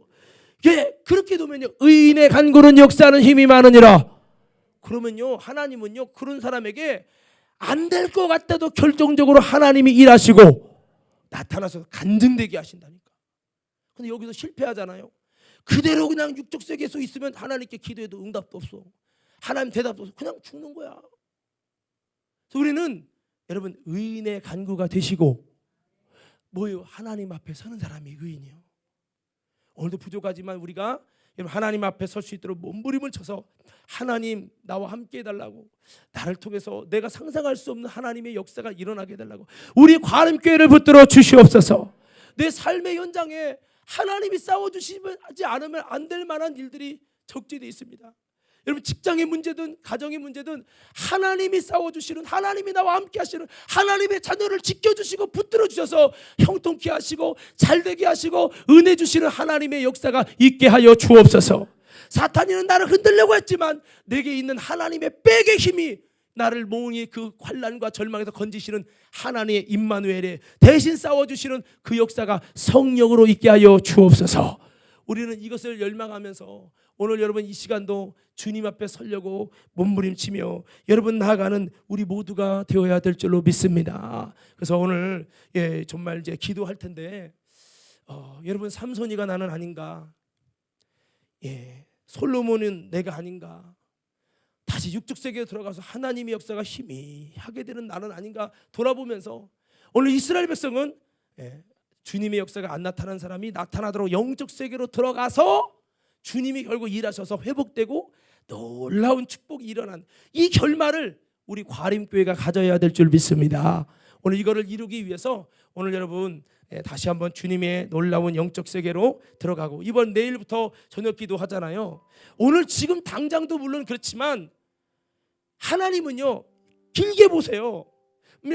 그렇게 되면요 의인의 간구는 역사하는 힘이 많으니라. 그러면요 하나님은요 그런 사람에게 안 될 것 같아도 결정적으로 하나님이 일하시고 나타나서 간증되게 하신다니까. 근데 여기서 실패하잖아요. 그대로 그냥 육적 세계에 서 있으면 하나님께 기도해도 응답도 없어. 하나님 대답도 없어. 그냥 죽는 거야. 그래서 우리는 여러분 의인의 간구가 되시고 뭐예요? 하나님 앞에 서는 사람이 의인이요. 오늘도 부족하지만 우리가 하나님 앞에 설 수 있도록 몸부림을 쳐서 하나님 나와 함께 해달라고 나를 통해서 내가 상상할 수 없는 하나님의 역사가 일어나게 해달라고 우리 관음교회를 붙들어 주시옵소서. 내 삶의 현장에 하나님이 싸워주시지 않으면 안 될 만한 일들이 적재되어 있습니다. 여러분, 직장의 문제든 가정의 문제든 하나님이 싸워주시는, 하나님이 나와 함께 하시는, 하나님의 자녀를 지켜주시고 붙들어 주셔서 형통케 하시고 잘되게 하시고 은혜 주시는 하나님의 역사가 있게 하여 주옵소서. 사탄이는 나를 흔들려고 했지만 내게 있는 하나님의 백의 힘이 나를 몽이 그 환난과 절망에서 건지시는 하나님의 임마누엘의 대신 싸워주시는 그 역사가 성령으로 있게 하여 주옵소서. 우리는 이것을 열망하면서 오늘 여러분 이 시간도 주님 앞에 서려고 몸부림치며 여러분 나아가는 우리 모두가 되어야 될 줄로 믿습니다. 그래서 오늘 정말 이제 기도할 텐데 여러분, 삼손이가 나는 아닌가, 솔로몬은 내가 아닌가, 다시 육적 세계에 들어가서 하나님의 역사가 희미하게 되는 나는 아닌가 돌아보면서 오늘 이스라엘 백성은 주님의 역사가 안 나타난 사람이 나타나도록 영적 세계로 들어가서 주님이 결국 일하셔서 회복되고 놀라운 축복이 일어난 이 결말을 우리 과림교회가 가져야 될 줄 믿습니다. 오늘 이거를 이루기 위해서 오늘 여러분 다시 한번 주님의 놀라운 영적 세계로 들어가고, 이번 내일부터 저녁 기도 하잖아요. 오늘 지금 당장도 물론 그렇지만 하나님은요, 길게 보세요.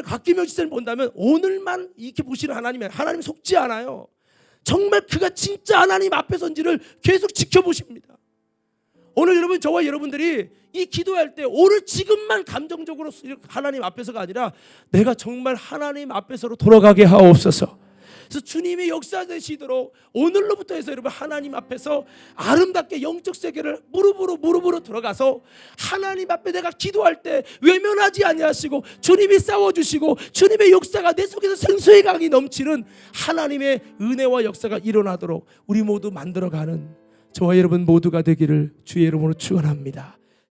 곽기명 지사를 본다면 오늘만 이렇게 보시는 하나님 속지 않아요. 정말 그가 진짜 하나님 앞에 선지를 계속 지켜보십니다. 오늘 여러분, 저와 여러분들이 이 기도할 때 오늘 지금만 감정적으로 하나님 앞에서가 아니라 내가 정말 하나님 앞에서로 돌아가게 하옵소서. 그래서 주님이 역사되시도록 오늘로부터 해서 여러분 하나님 앞에서 아름답게 영적 세계를 무릎으로 들어가서 하나님 앞에 내가 기도할 때 외면하지 아니하시고 주님이 싸워주시고 주님의 역사가 내 속에서 생수의 강이 넘치는 하나님의 은혜와 역사가 일어나도록 우리 모두 만들어가는 저와 여러분 모두가 되기를 주의 이름으로 축원합니다.